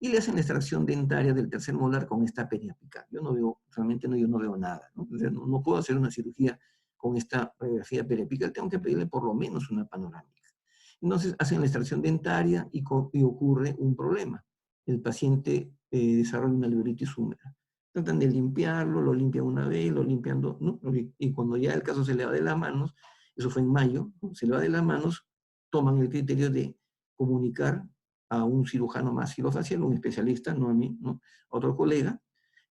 y le hacen la extracción dentaria del tercer molar con esta periapical. Yo no veo, realmente yo no veo nada, ¿no? No puedo hacer una cirugía con esta radiografía periapical, tengo que pedirle por lo menos una panorámica. Entonces hacen la extracción dentaria y ocurre un problema. El paciente desarrolla una alveolitis húmeda. Tratan de limpiarlo, lo limpian una vez, lo limpian dos, ¿no? Y cuando ya el caso se le va de las manos, eso fue en mayo, ¿no? Se le va de las manos, toman el criterio de comunicar a un cirujano maxilofacial, un especialista, no a mí, ¿no? A otro colega,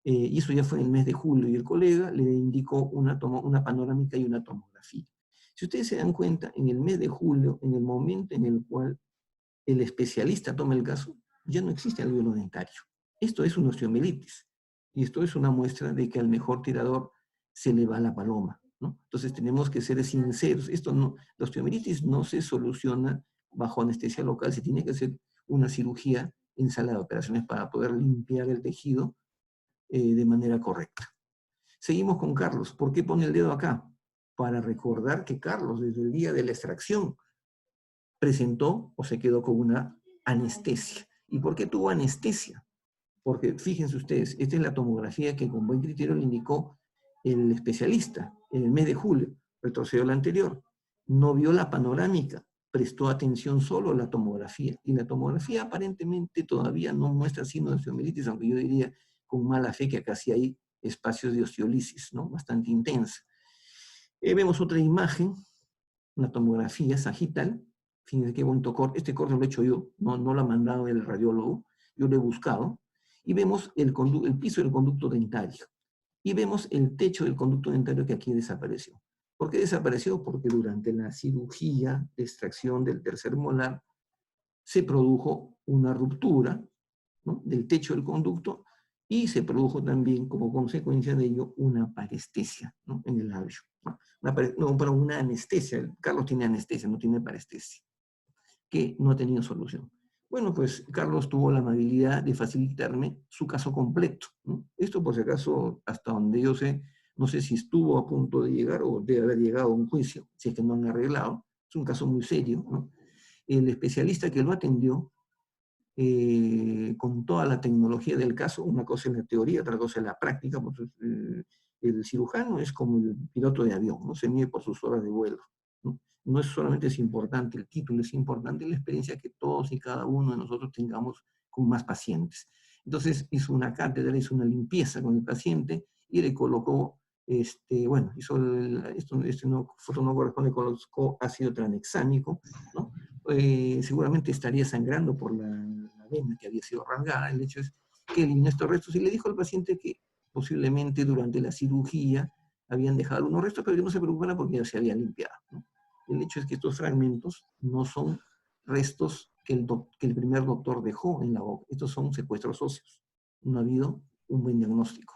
y eso ya fue en el mes de julio, y el colega le indicó una panorámica y una tomografía. Si ustedes se dan cuenta, en el mes de julio, en el momento en el cual el especialista toma el caso, ya no existe alvéolo dentario. Esto es una osteomielitis. Y esto es una muestra de que al mejor tirador se le va la paloma, ¿no? Entonces tenemos que ser sinceros. La osteomielitis no se soluciona bajo anestesia local, se tiene que hacer una cirugía en sala de operaciones para poder limpiar el tejido de manera correcta. Seguimos con Carlos. ¿Por qué pone el dedo acá? Para recordar que Carlos, desde el día de la extracción, presentó o se quedó con una anestesia. ¿Y por qué tuvo anestesia? Porque fíjense ustedes, esta es la tomografía que con buen criterio le indicó el especialista en el mes de julio. Retrocedió la anterior. No vio la panorámica, prestó atención solo a la tomografía. Y la tomografía aparentemente todavía no muestra signos de osteomielitis, aunque yo diría con mala fe que acá sí hay espacios de osteolisis, ¿no? Bastante intensa. Vemos otra imagen, una tomografía sagital. Fíjense qué bonito corte. Este corte lo he hecho yo, no lo ha mandado el radiólogo, yo lo he buscado. Y vemos el piso del conducto dentario. Y vemos el techo del conducto dentario que aquí desapareció. ¿Por qué desapareció? Porque durante la cirugía de extracción del tercer molar se produjo una ruptura, ¿no?, del techo del conducto, y se produjo también como consecuencia de ello una parestesia, ¿no?, en el labio. Una anestesia. Carlos tiene anestesia, no tiene parestesia, que no ha tenido solución. Bueno, pues Carlos tuvo la amabilidad de facilitarme su caso completo, ¿no? Esto, por si acaso, hasta donde yo sé, no sé si estuvo a punto de llegar o debe haber llegado a un juicio, si es que no han arreglado. Es un caso muy serio, ¿no? El especialista que lo atendió, con toda la tecnología del caso, una cosa es la teoría, otra cosa es la práctica, pues, el cirujano es como el piloto de avión, ¿no? Se mide por sus horas de vuelo, ¿no? No es solamente es importante el título, es importante la experiencia que todos y cada uno de nosotros tengamos con más pacientes. Entonces hizo una cátedra, hizo una limpieza con el paciente y le colocó, bueno, hizo foto no corresponde con los ácido tranexámico, ¿no? Seguramente estaría sangrando por la vena que había sido rasgada. El hecho es que eliminó estos restos y le dijo al paciente que posiblemente durante la cirugía habían dejado unos restos, pero que no se preocupara porque ya se había limpiado, ¿no? El hecho es que estos fragmentos no son restos que el primer doctor dejó en la boca. Estos son secuestros óseos. No ha habido un buen diagnóstico.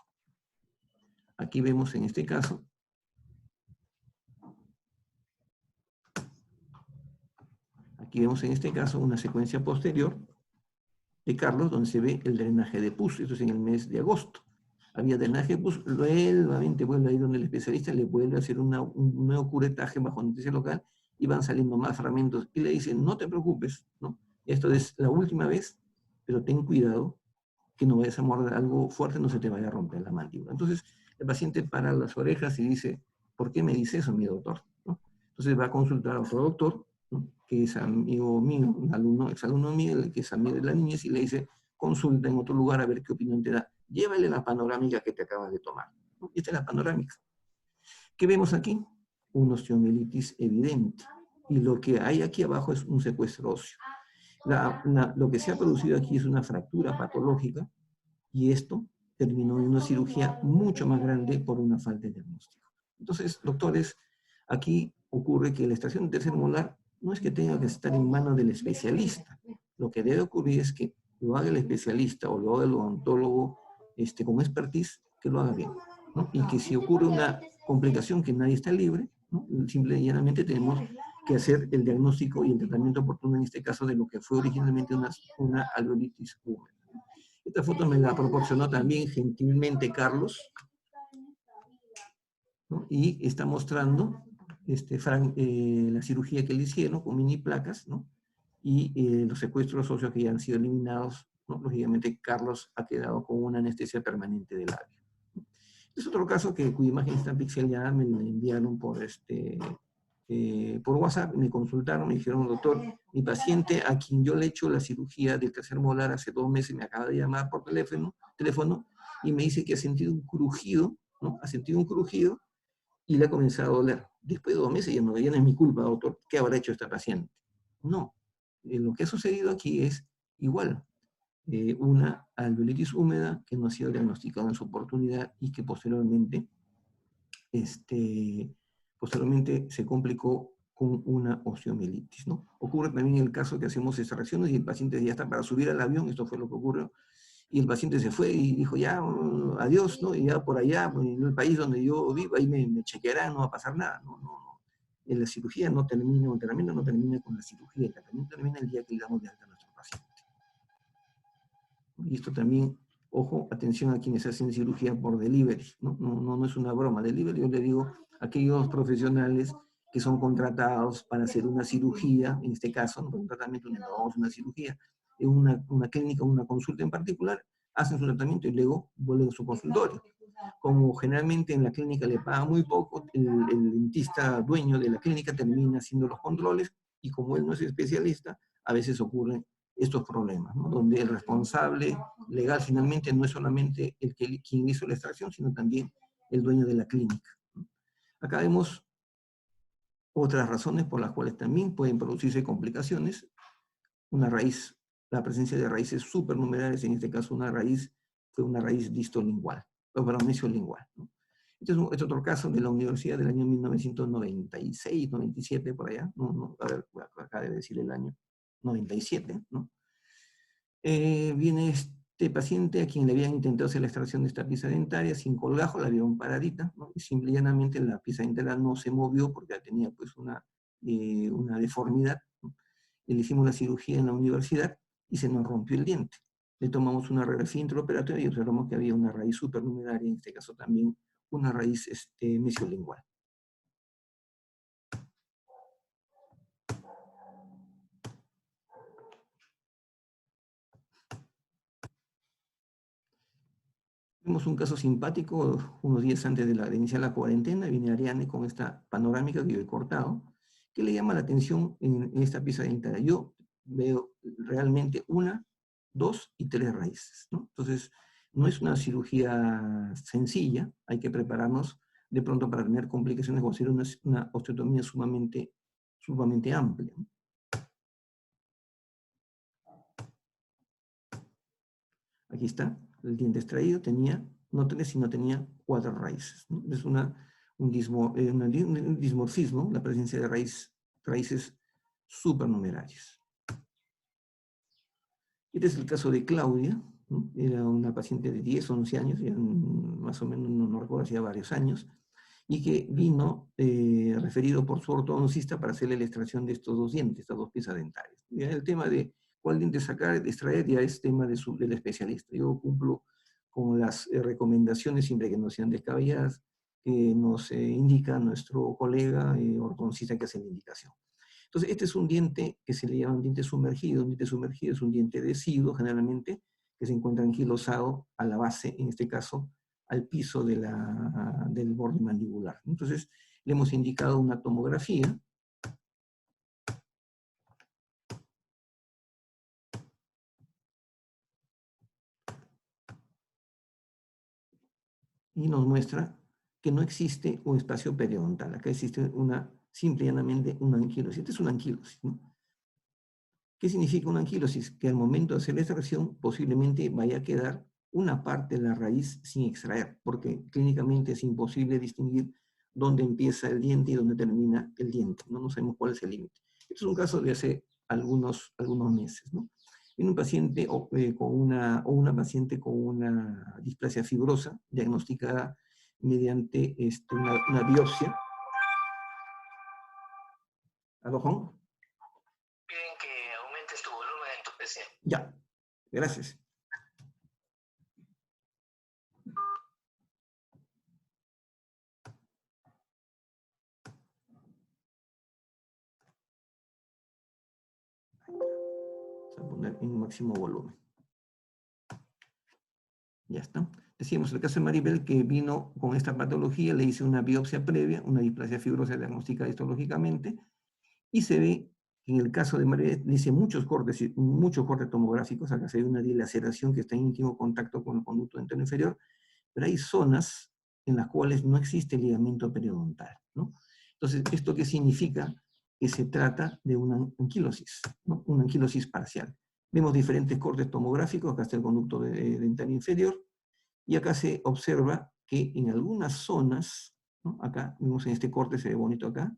Aquí vemos en este caso una secuencia posterior de Carlos, donde se ve el drenaje de pus. Esto es en el mes de agosto. Había drenaje de pus, nuevamente vuelve a ir donde el especialista, le vuelve a hacer un nuevo curetaje bajo anestesia local y van saliendo más fragmentos. Y le dicen, no te preocupes, ¿no? Esto es la última vez, pero ten cuidado que no vayas a morder algo fuerte, no se te vaya a romper la mandíbula. Entonces, el paciente para las orejas y dice, ¿por qué me dice eso, mi doctor? ¿No? Entonces va a consultar a otro doctor, ¿no?, que es amigo mío, un exalumno mío, que es amigo de la niñez, y le dice, consulta en otro lugar a ver qué opinión te da. Llévale la panorámica que te acabas de tomar, ¿no? Y esta es la panorámica. ¿Qué vemos aquí? Una osteomielitis evidente. Y lo que hay aquí abajo es un secuestro óseo. Lo que se ha producido aquí es una fractura patológica, y esto terminó en una cirugía mucho más grande por una falta de diagnóstico. Entonces, doctores, aquí ocurre que la extracción de tercer molar no es que tenga que estar en manos del especialista. Lo que debe ocurrir es que lo haga el especialista o lo haga el odontólogo con expertise, que lo haga bien, ¿no? Y que si ocurre una complicación que nadie está libre, ¿no?, simple y llanamente tenemos que hacer el diagnóstico y el tratamiento oportuno, en este caso, de lo que fue originalmente una alveolitis húmeda. Esta foto me la proporcionó también gentilmente Carlos, ¿no? Y está mostrando la cirugía que le hicieron con mini placas, ¿no?, y los secuestros óseos que ya han sido eliminados, ¿no? Lógicamente, Carlos ha quedado con una anestesia permanente del labio. Es otro caso cuya imagen está pixelada, me la enviaron por WhatsApp, me consultaron, me dijeron, doctor, mi paciente a quien yo le he hecho la cirugía del tercer molar hace 2 meses me acaba de llamar por teléfono y me dice que ha sentido un crujido, ¿no? Ha sentido un crujido y le ha comenzado a doler. Después de 2 meses ya no es mi culpa, doctor, ¿qué habrá hecho esta paciente? No, lo que ha sucedido aquí es igual, una alveolitis húmeda que no ha sido diagnosticada en su oportunidad y que posteriormente se complicó con una osteomielitis, ¿no? Ocurre también el caso que hacemos extracciones y el paciente ya está para subir al avión, esto fue lo que ocurrió, y el paciente se fue y dijo, ya, adiós, ¿no? Y ya por allá, en el país donde yo vivo, ahí me chequearán, no va a pasar nada, no. En la cirugía no termina, el tratamiento no termina con la cirugía, el tratamiento termina el día que le damos de alta a nuestro paciente. Y esto también, ojo, atención a quienes hacen cirugía por delivery, ¿no? No es una broma. Delivery, yo le digo a aquellos profesionales que son contratados para hacer una cirugía, en este caso, no un tratamiento, una cirugía, en una clínica, una consulta en particular, hacen su tratamiento y luego vuelven a su consultorio. Como generalmente en la clínica le pagan muy poco, el dentista dueño de la clínica termina haciendo los controles y como él no es especialista, a veces ocurren estos problemas, ¿no? Donde el responsable legal finalmente no es solamente quien hizo la extracción, sino también el dueño de la clínica, ¿no? Acá vemos otras razones por las cuales también pueden producirse complicaciones. Una raíz, la presencia de raíces supernumerales, en este caso una raíz, fue una raíz distolingual, o perdón, mesiolingual, ¿no? Este es otro caso de la universidad del año 1996, 97, por allá, a ver, acá debe decir el año, 97, ¿no? Viene este paciente a quien le habían intentado hacer la extracción de esta pieza dentaria sin colgajo, la vieron paradita, ¿no? Y simple y llanamente la pieza dentaria no se movió porque tenía pues una deformidad, ¿no? Y le hicimos la cirugía en la universidad y se nos rompió el diente. Le tomamos una radiografía intraoperatoria y observamos que había una raíz supernumeraria, en este caso también una raíz mesiolingual. Vimos un caso simpático unos días antes de iniciar la cuarentena. Viene Ariane con esta panorámica que yo he cortado, que le llama la atención en esta pieza dentaria. Yo veo realmente 1, 2 y 3 raíces, ¿no? Entonces, no es una cirugía sencilla, hay que prepararnos de pronto para tener complicaciones o hacer una osteotomía sumamente amplia, ¿no? Aquí está, el diente extraído tenía, no 3, sino tenía 4 raíces, ¿no? Es un dismorfismo, la presencia de raíces supernumerarias. Este es el caso de Claudia, ¿no? Era una paciente de 10 o 11 años, más o menos, no recuerdo, hacía varios años, y que vino referido por su ortodoncista para hacerle la extracción de estos 2 dientes, estas 2 piezas dentarias. Ya el tema de cuál diente sacar, extraer, ya es tema del especialista. Yo cumplo con las recomendaciones siempre que no sean descabelladas, que nos indica nuestro colega ortodoncista que hace la indicación. Entonces, este es un diente que se le llama un diente sumergido. Un diente sumergido es un diente deciduo, generalmente, que se encuentra anquilosado a la base, en este caso, al piso del borde mandibular. Entonces, le hemos indicado una tomografía. Y nos muestra que no existe un espacio periodontal. Acá existe simple y llanamente una anquilosis. Este es una anquilosis, ¿no? ¿Qué significa una anquilosis? Que al momento de hacer la extracción posiblemente vaya a quedar una parte de la raíz sin extraer, porque clínicamente es imposible distinguir dónde empieza el diente y dónde termina el diente, ¿no? No sabemos cuál es el límite. Este es un caso de hace algunos meses, ¿no? En un paciente una paciente con una displasia fibrosa diagnosticada mediante una biopsia. ¿Aló, Juan? Piden que aumentes tu volumen en tu PC. Ya, gracias. Vamos a poner en máximo volumen. Ya está. Decíamos, el caso de Maribel, que vino con esta patología, le hice una biopsia previa, una displasia fibrosa diagnosticada histológicamente, y se ve que en el caso de Maribel, le hice muchos cortes tomográficos, acá se ve una dilaceración que está en íntimo contacto con el conducto dentero inferior, pero hay zonas en las cuales no existe ligamento periodontal, ¿no? Entonces, ¿esto qué significa? Que se trata de una anquilosis, ¿no? Una anquilosis parcial. Vemos diferentes cortes tomográficos, acá está el conducto dentario inferior, y acá se observa que en algunas zonas, ¿no? Acá vemos en este corte, se ve bonito acá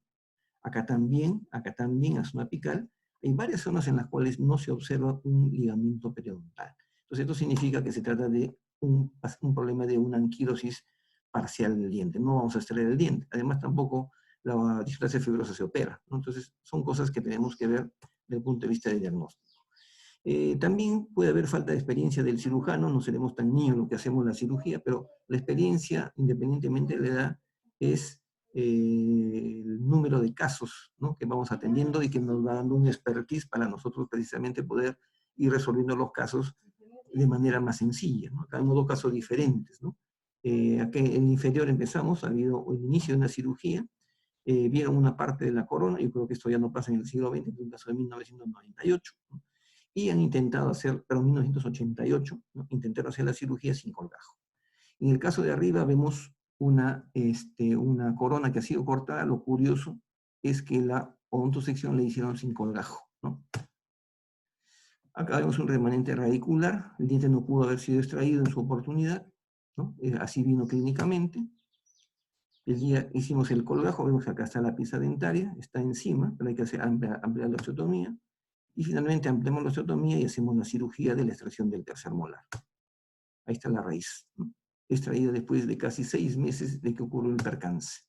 también, la zona apical, hay varias zonas en las cuales no se observa un ligamento periodontal. Entonces esto significa que se trata de un problema de una anquilosis parcial del diente. No vamos a extraer el diente. Además tampoco la displasia fibrosa se opera, ¿no? Entonces son cosas que tenemos que ver desde el punto de vista del diagnóstico. También puede haber falta de experiencia del cirujano, no seremos tan niños lo que hacemos la cirugía, pero la experiencia, independientemente de la edad, es el número de casos, ¿no? Que vamos atendiendo y que nos va dando un expertise para nosotros precisamente poder ir resolviendo los casos de manera más sencilla, ¿no? Acá vemos 2 casos diferentes, ¿no? Aquí en el inferior empezamos, ha habido el inicio de una cirugía, vieron una parte de la corona, yo creo que esto ya no pasa en el siglo XX, es un caso de 1998, ¿no? y han intentado hacer, pero en 1988, ¿no? Intentaron hacer la cirugía sin colgajo. En el caso de arriba vemos una corona que ha sido cortada. Lo curioso es que la odontosección le hicieron sin colgajo, ¿no? Acá vemos un remanente radicular. El diente no pudo haber sido extraído en su oportunidad, ¿no? Así vino clínicamente. El día hicimos el colgajo, vemos que acá está la pieza dentaria, está encima, pero hay que ampliar la osteotomía. Y finalmente ampliamos la osteotomía y hacemos la cirugía de la extracción del tercer molar. Ahí está la raíz, ¿no? Extraída después de casi 6 meses de que ocurrió el percance.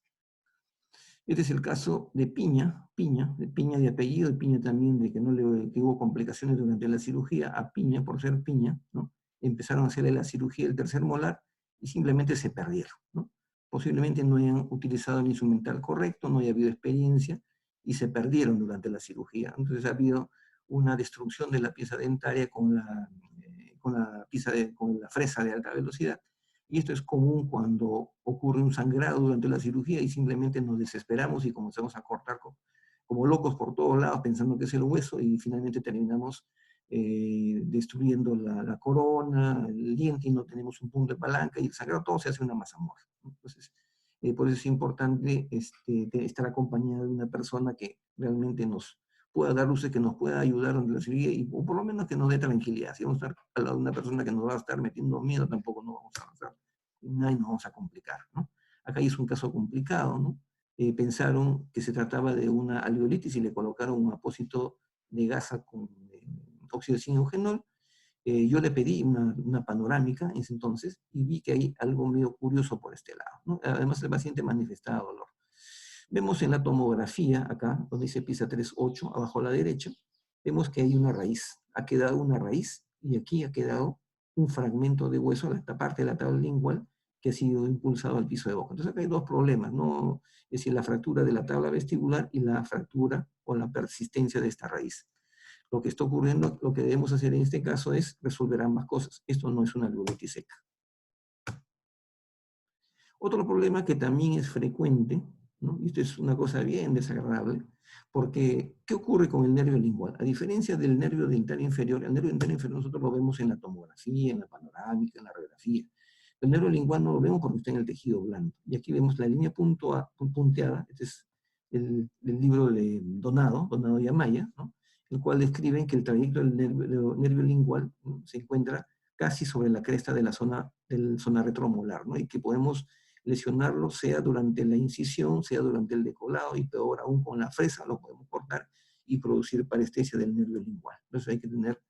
Este es el caso de Piña de apellido, de Piña también, de que hubo complicaciones durante la cirugía, a Piña, por ser Piña, ¿no? Empezaron a hacerle la cirugía del tercer molar y simplemente se perdieron, ¿no? Posiblemente no hayan utilizado el instrumental correcto, no haya habido experiencia y se perdieron durante la cirugía. Entonces ha habido una destrucción de la pieza dentaria con la fresa de alta velocidad. Y esto es común cuando ocurre un sangrado durante la cirugía y simplemente nos desesperamos y comenzamos a cortar como locos por todos lados pensando que es el hueso y finalmente terminamos destruyendo la corona, el diente y no tenemos un punto de palanca y el sangrado todo se hace una mazamorra. Entonces, por eso es importante estar acompañado de una persona que realmente nos pueda dar luces, que nos pueda ayudar durante la cirugía o por lo menos que nos dé tranquilidad. Si vamos a estar al lado de una persona que nos va a estar metiendo miedo, tampoco nos vamos a avanzar y nos vamos a complicar, ¿no? Acá es un caso complicado, ¿no? Pensaron que se trataba de una alveolitis y le colocaron un apósito de gasa con óxido de zinc eugenol. Yo le pedí una panorámica en ese entonces y vi que hay algo medio curioso por este lado, ¿no? Además, el paciente manifestaba dolor. Vemos en la tomografía, acá, donde dice PISA 3.8, abajo a la derecha, vemos que hay una raíz. Ha quedado una raíz y aquí ha quedado un fragmento de hueso, esta parte de la tabla lingual, que ha sido impulsado al piso de boca. Entonces acá hay dos problemas, ¿no? Es decir, la fractura de la tabla vestibular y la fractura o la persistencia de esta raíz. Lo que está ocurriendo, lo que debemos hacer en este caso es resolver ambas cosas. Esto no es una alveolitis seca. Otro problema que también es frecuente, ¿no? Y esto es una cosa bien desagradable, porque ¿qué ocurre con el nervio lingual? A diferencia del nervio dental inferior, el nervio dental inferior nosotros lo vemos en la tomografía, en la panorámica, en la radiografía. El nervio lingual no lo vemos porque está en el tejido blando. Y aquí vemos la línea punteada, este es el libro de Donado y Amaya, ¿no? El cual describe que el trayecto del nervio lingual, ¿no?, se encuentra casi sobre la cresta de la zona retromolar, ¿no? Y que podemos lesionarlo, sea durante la incisión, sea durante el decolado, y peor aún con la fresa lo podemos cortar y producir parestesia del nervio lingual. Entonces hay que tener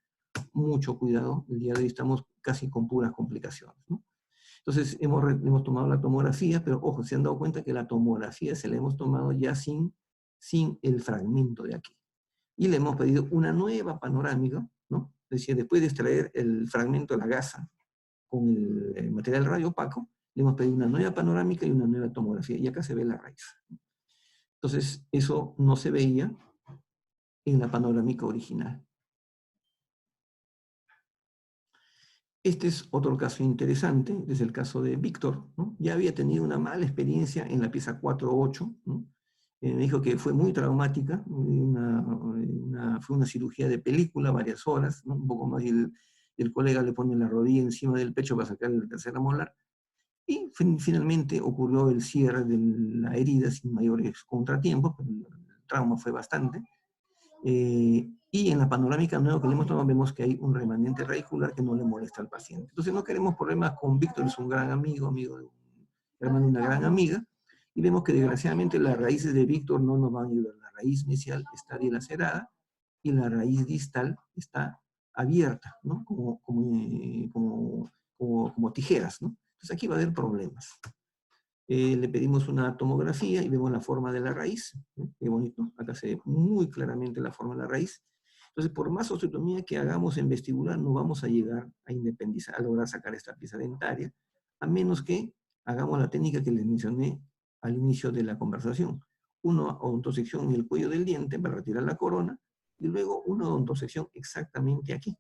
mucho cuidado. El día de hoy estamos casi con puras complicaciones, ¿no? Entonces hemos tomado la tomografía, pero ojo, se han dado cuenta que la tomografía se la hemos tomado ya sin el fragmento de aquí. Y le hemos pedido una nueva panorámica, ¿no? Es decir, después de extraer el fragmento de la gasa con el material radio opaco, le hemos pedido una nueva panorámica y una nueva tomografía, y acá se ve la raíz. Entonces, eso no se veía en la panorámica original. Este es otro caso interesante, es el caso de Víctor, ¿no? Ya había tenido una mala experiencia en la pieza 4.8, ¿no? Me dijo que fue muy traumática, fue una cirugía de película, varias horas, ¿no? Un poco más, y el colega le pone la rodilla encima del pecho para sacar la tercera molar. Y finalmente ocurrió el cierre de la herida sin mayores contratiempos, pero el trauma fue bastante. Y en la panorámica nueva que le hemos tomado vemos que hay un remanente radicular que no le molesta al paciente. Entonces no queremos problemas con Víctor, es un gran amigo de un hermano de una gran amiga, y vemos que desgraciadamente las raíces de Víctor no nos van a ayudar. La raíz inicial está dilacerada y la raíz distal está abierta, ¿no? Como tijeras, ¿no? Entonces aquí va a haber problemas. Le pedimos una tomografía y vemos la forma de la raíz, ¿no? Qué bonito, acá se ve muy claramente la forma de la raíz. Entonces, por más osteotomía que hagamos en vestibular, no vamos a llegar a independizar, a lograr sacar esta pieza dentaria, a menos que hagamos la técnica que les mencioné al inicio de la conversación. Una odontosección en el cuello del diente para retirar la corona, y luego una odontosección exactamente aquí,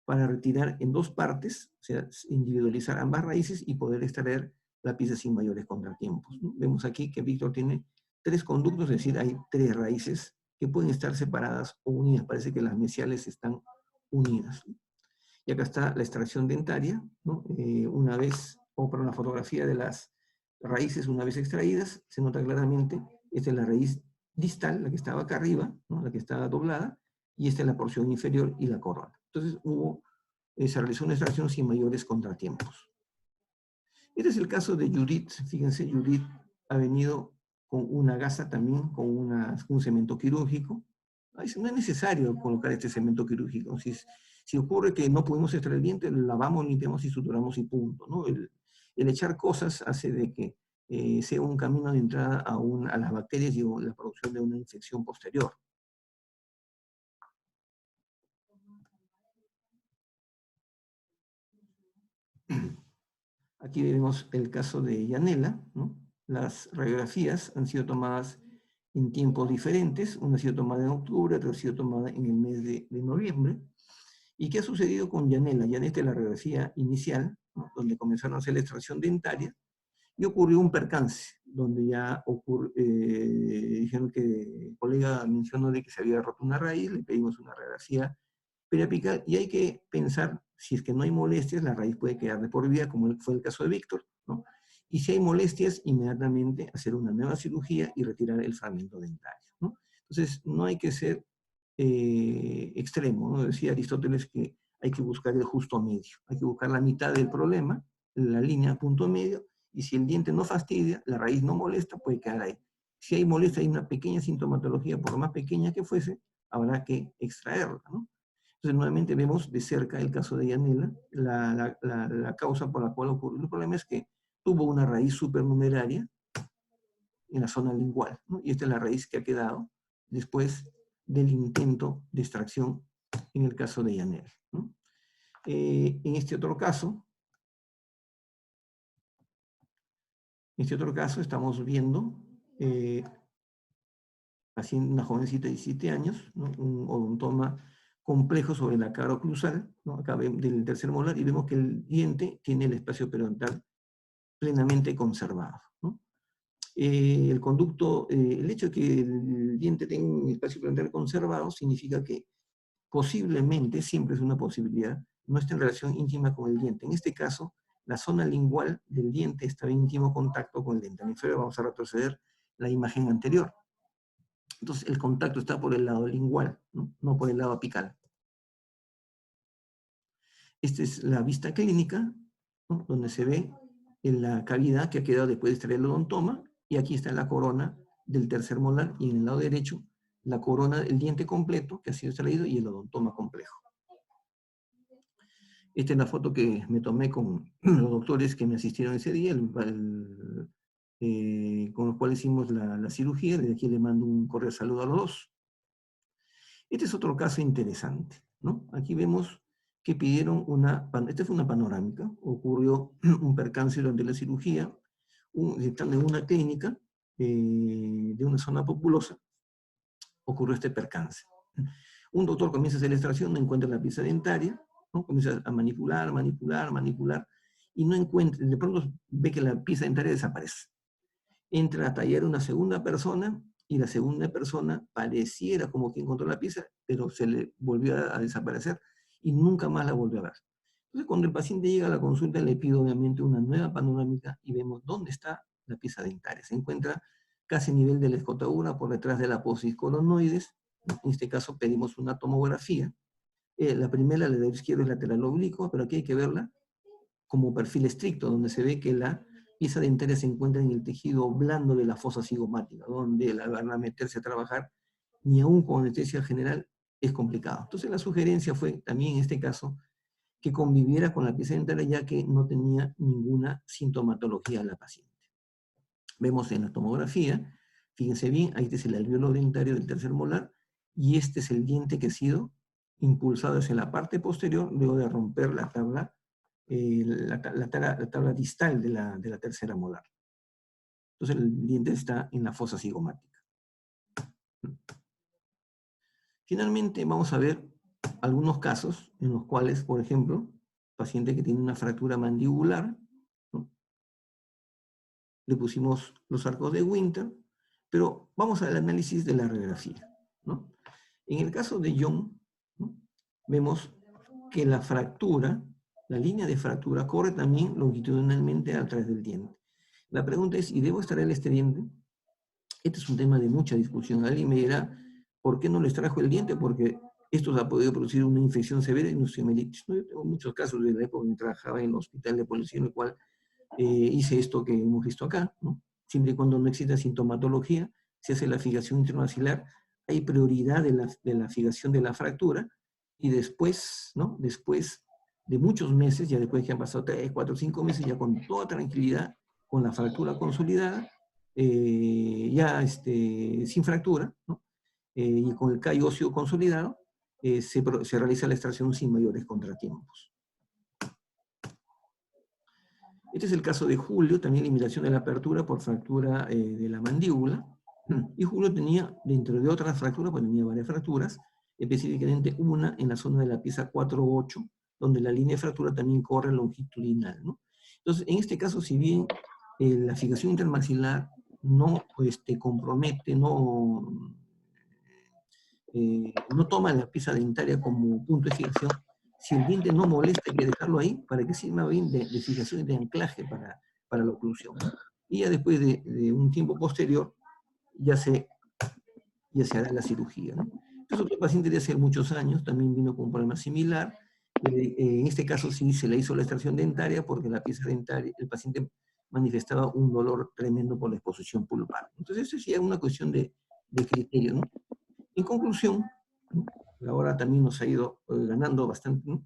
para retirar en dos partes, o sea, individualizar ambas raíces y poder extraer la pieza sin mayores contratiempos, ¿no? Vemos aquí que Víctor tiene 3 conductos, es decir, hay 3 raíces que pueden estar separadas o unidas. Parece que las mesiales están unidas. Y acá está la extracción dentaria, ¿no? Una vez, o para la fotografía de las raíces una vez extraídas, se nota claramente, esta es la raíz distal, la que estaba acá arriba, ¿no? La que estaba doblada, y esta es la porción inferior y la corona. Entonces se realizó una extracción sin mayores contratiempos. Este es el caso de Judith. Fíjense, Judith ha venido con una gasa también, con un cemento quirúrgico. No es necesario colocar este cemento quirúrgico. Si ocurre que no podemos extraer el diente, lavamos, limpiamos y suturamos y punto, ¿no? El echar cosas hace de que sea un camino de entrada a las bacterias y la producción de una infección posterior. Aquí vemos el caso de Yanela, ¿no? Las radiografías han sido tomadas en tiempos diferentes, una ha sido tomada en octubre, otra ha sido tomada en el mes de noviembre. ¿Y qué ha sucedido con Yanela? Yanela es la radiografía inicial, ¿no? Donde comenzaron a hacer la extracción dentaria, y ocurrió un percance, donde ya dijeron que el colega mencionó de que se había roto una raíz, le pedimos una radiografía periapical, y hay que pensar, si es que no hay molestias, la raíz puede quedar de por vida, como fue el caso de Víctor, ¿no? Y si hay molestias, inmediatamente hacer una nueva cirugía y retirar el fragmento dentario, ¿no? Entonces, no hay que ser extremo, ¿no? Decía Aristóteles que hay que buscar el justo medio, hay que buscar la mitad del problema, la línea punto medio, y si el diente no fastidia, la raíz no molesta, puede quedar ahí. Si hay molestia, hay una pequeña sintomatología, por más pequeña que fuese, habrá que extraerla, ¿no? Entonces, nuevamente vemos de cerca el caso de Yanela. La causa por la cual ocurrió el problema es que tuvo una raíz supernumeraria en la zona lingual, ¿no? Y esta es la raíz que ha quedado después del intento de extracción en el caso de Yanela, ¿no? En este otro caso estamos viendo una jovencita de 17 años, ¿no? Un odontoma complejo sobre la cara oclusal, ¿no? Acá del tercer molar, y vemos que el diente tiene el espacio periodontal plenamente conservado, ¿no? El hecho de que el diente tenga un espacio periodontal conservado significa que posiblemente, siempre es una posibilidad, no está en relación íntima con el diente. En este caso, la zona lingual del diente está en íntimo contacto con el diente inferior. Vamos a retroceder la imagen anterior. Entonces, el contacto está por el lado lingual, no por el lado apical. Esta es la vista clínica, ¿no? Donde se ve en la cavidad que ha quedado después de extraer el odontoma, y aquí está la corona del tercer molar, y en el lado derecho, la corona del diente completo que ha sido extraído y el odontoma complejo. Esta es la foto que me tomé con los doctores que me asistieron ese día, con los cuales hicimos la cirugía. Desde aquí le mando un cordial saludo a los dos. Este es otro caso interesante, ¿no? Aquí vemos que pidieron esta fue una panorámica, ocurrió un percance durante la cirugía, estando en una clínica de una zona populosa, ocurrió este percance. Un doctor comienza a hacer la extracción, no encuentra la pieza dentaria, ¿no? Comienza a manipular, y no encuentra, de pronto ve que la pieza dentaria desaparece. Entra a tallar una segunda persona, y la segunda persona pareciera como que encontró la pieza, pero se le volvió a desaparecer y nunca más la volvió a ver. Entonces, cuando el paciente llega a la consulta, le pido obviamente una nueva panorámica y vemos dónde está la pieza dentaria. Se encuentra casi a nivel de la escotadura, por detrás de la apófisis coronoides. En este caso pedimos una tomografía. La primera, la de la izquierda, es lateral oblicua, pero aquí hay que verla como perfil estricto, donde se ve que la pieza dentaria se encuentra en el tejido blando de la fosa cigomática, donde la van a meterse a trabajar, ni aún con anestesia general, es complicado. Entonces la sugerencia fue, también en este caso, que conviviera con la pieza dentaria, ya que no tenía ninguna sintomatología la paciente. Vemos en la tomografía, fíjense bien, ahí este es el alvéolo dentario del tercer molar, y este es el diente que ha sido impulsado hacia la parte posterior, luego de romper la tabla distal de la tercera molar. Entonces el diente está en la fosa cigomática. Finalmente vamos a ver algunos casos en los cuales, por ejemplo, paciente que tiene una fractura mandibular, ¿no? Le pusimos los arcos de Winter, pero vamos al análisis de la radiografía, ¿no? En el caso de John, ¿no? Vemos que la fractura, la línea de fractura, corre también longitudinalmente a través del diente. La pregunta es, ¿y debo extraer este diente? Este es un tema de mucha discusión. Alguien me dirá, ¿por qué no le extrajo el diente? Porque esto ha podido producir una infección severa y una osteomielitis, ¿no? Yo tengo muchos casos de la época en que trabajaba en el hospital de policía, en el cual hice esto que hemos visto acá, ¿no? Siempre y cuando no exista sintomatología, se hace la fijación intramaxilar, hay prioridad de la fijación de la fractura, y después, ¿no? Después de muchos meses, ya después que han pasado 3, 4, 5 meses, ya con toda tranquilidad, con la fractura consolidada, ya sin fractura, ¿no? Y con el callo óseo consolidado, se realiza la extracción sin mayores contratiempos. Este es el caso de Julio, también limitación de la apertura por fractura de la mandíbula. Y Julio tenía, dentro de otras fracturas, pues tenía varias fracturas, específicamente una en la zona de la pieza 4-8, donde la línea de fractura también corre longitudinal, ¿no? Entonces, en este caso, si bien la fijación intermaxilar no compromete, no toma la pieza dentaria como punto de fijación, si el diente no molesta, hay que dejarlo ahí para que sirva bien de fijación y de anclaje para la oclusión. Y ya después de un tiempo posterior, ya se hará la cirugía, ¿no? Entonces, otro paciente de hace muchos años también vino con un problema similar. En este caso sí se le hizo la extracción dentaria porque la pieza dentaria, el paciente manifestaba un dolor tremendo por la exposición pulpar. Entonces, eso sí es una cuestión de criterio, ¿no? En conclusión, ¿no? La hora también nos ha ido ganando bastante, ¿no?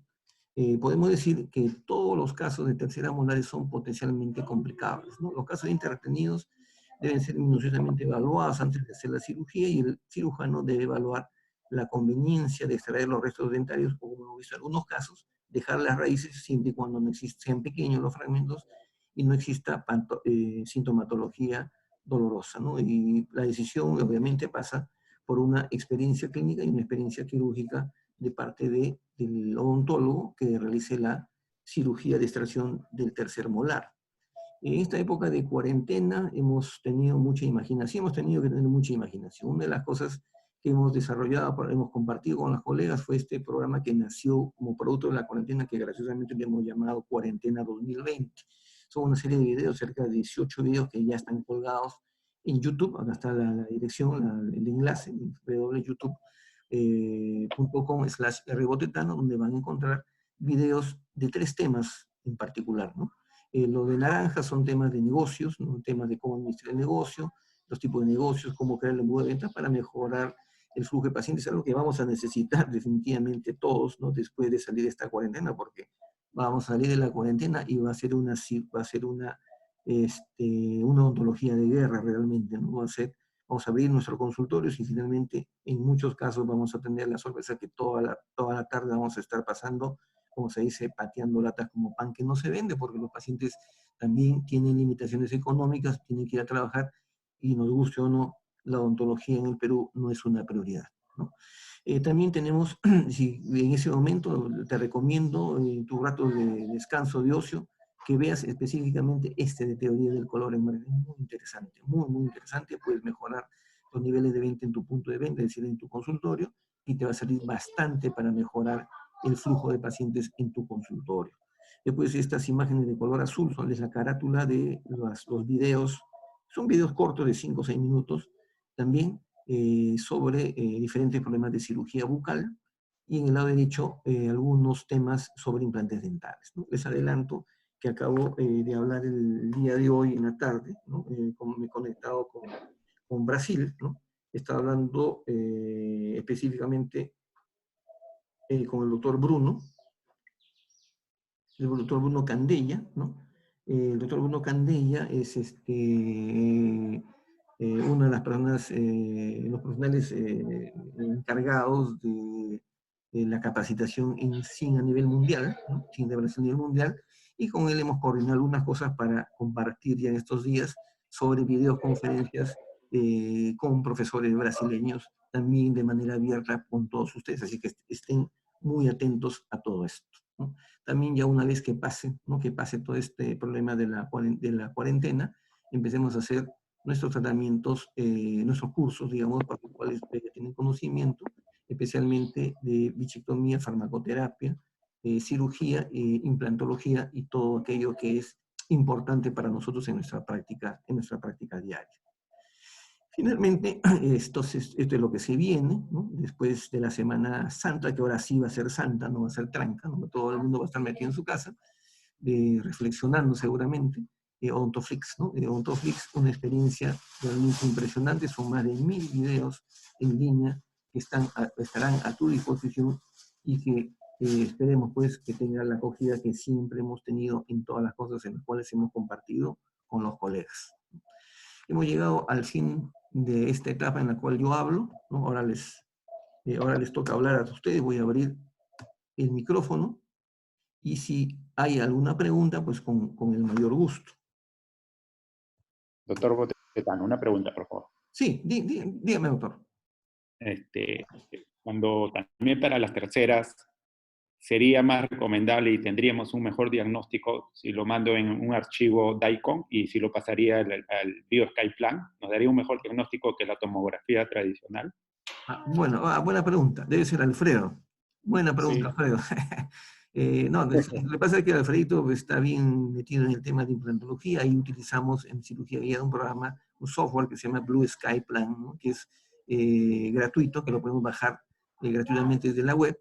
Podemos decir que todos los casos de tercera molar son potencialmente complicables, ¿no? Los casos interretenidos deben ser minuciosamente evaluados antes de hacer la cirugía, y el cirujano debe evaluar la conveniencia de extraer los restos dentarios, o como hemos visto en algunos casos, dejar las raíces siempre y cuando no sean pequeños los fragmentos y no exista sintomatología dolorosa, ¿no? Y la decisión obviamente pasa por una experiencia clínica y una experiencia quirúrgica de parte del odontólogo que realice la cirugía de extracción del tercer molar. En esta época de cuarentena hemos tenido mucha imaginación, hemos tenido que tener mucha imaginación. Una de las cosas que hemos desarrollado, hemos compartido con las colegas, fue este programa que nació como producto de la cuarentena, que graciosamente le hemos llamado Cuarentena 2020. Son una serie de videos, cerca de 18 videos que ya están colgados en YouTube. Acá está la dirección, el enlace, www.youtube.com/rbotetano, donde van a encontrar videos de 3 temas en particular, ¿no? Lo de naranja son temas de negocios, ¿no? Temas de cómo administrar el negocio, los tipos de negocios, cómo crear el embudo de venta para mejorar el flujo de pacientes, algo que vamos a necesitar definitivamente todos, ¿no? Después de salir de esta cuarentena, porque vamos a salir de la cuarentena y va a ser una odontología de guerra realmente, ¿no? Vamos a abrir nuestros consultorios y finalmente en muchos casos vamos a tener la sorpresa que toda la tarde vamos a estar pasando, como se dice, pateando latas como pan que no se vende, porque los pacientes también tienen limitaciones económicas, tienen que ir a trabajar, y nos guste o no, la odontología en el Perú no es una prioridad, ¿no? También tenemos, si en ese momento te recomiendo en tu rato de descanso, de ocio, que veas específicamente de teoría del color en Marketing. Muy interesante, muy, muy interesante. Puedes mejorar los niveles de venta en tu punto de venta, es decir, en tu consultorio, y te va a servir bastante para mejorar el flujo de pacientes en tu consultorio. Después, estas imágenes de color azul son la carátula de los videos. Son videos cortos de 5 o 6 minutos, también sobre diferentes problemas de cirugía bucal, y en el lado derecho algunos temas sobre implantes dentales, ¿no? Les adelanto que acabo de hablar el día de hoy en la tarde, ¿no? Como me he conectado con Brasil, ¿no? Estaba hablando específicamente con el doctor Bruno Candella, ¿no? El doctor Bruno Candella es una de las personas, los profesionales encargados de la capacitación en SIN a nivel mundial, ¿no? SIN de Brasil a nivel mundial, y con él hemos coordinado algunas cosas para compartir ya en estos días sobre videoconferencias con profesores brasileños, también de manera abierta con todos ustedes, así que estén muy atentos a todo esto, ¿no? También ya una vez que pase, ¿no? Que pase todo este problema de la cuarentena, empecemos a hacer nuestros tratamientos, nuestros cursos, digamos, para los cuales tienen conocimiento, especialmente de bichectomía, farmacoterapia, cirugía, implantología y todo aquello que es importante para nosotros en nuestra práctica diaria. Finalmente, esto es lo que se viene, ¿no? Después de la Semana Santa, que ahora sí va a ser santa, no va a ser tranca, ¿no? Todo el mundo va a estar metido en su casa, reflexionando seguramente. Ontoflix, ¿no? Ontoflix, una experiencia realmente impresionante, son más de 1000 videos en línea que estarán a tu disposición y que esperemos pues que tengan la acogida que siempre hemos tenido en todas las cosas en las cuales hemos compartido con los colegas. Hemos llegado al fin de esta etapa en la cual yo hablo, ¿no? Ahora les toca hablar a ustedes, voy a abrir el micrófono y si hay alguna pregunta, pues con el mayor gusto. Doctor Botetano, una pregunta, por favor. Sí, dígame, doctor. Cuando también para las terceras sería más recomendable y tendríamos un mejor diagnóstico si lo mando en un archivo DICOM y si lo pasaría al BioSkyPlan, ¿nos daría un mejor diagnóstico que la tomografía tradicional? Bueno, buena pregunta. Debe ser Alfredo. Buena pregunta, sí. Alfredo. No, lo que pasa es que Alfredito está bien metido en el tema de implantología y utilizamos en cirugía guiada un programa, un software que se llama Blue Sky Plan, ¿no? Que es gratuito, que lo podemos bajar gratuitamente desde la web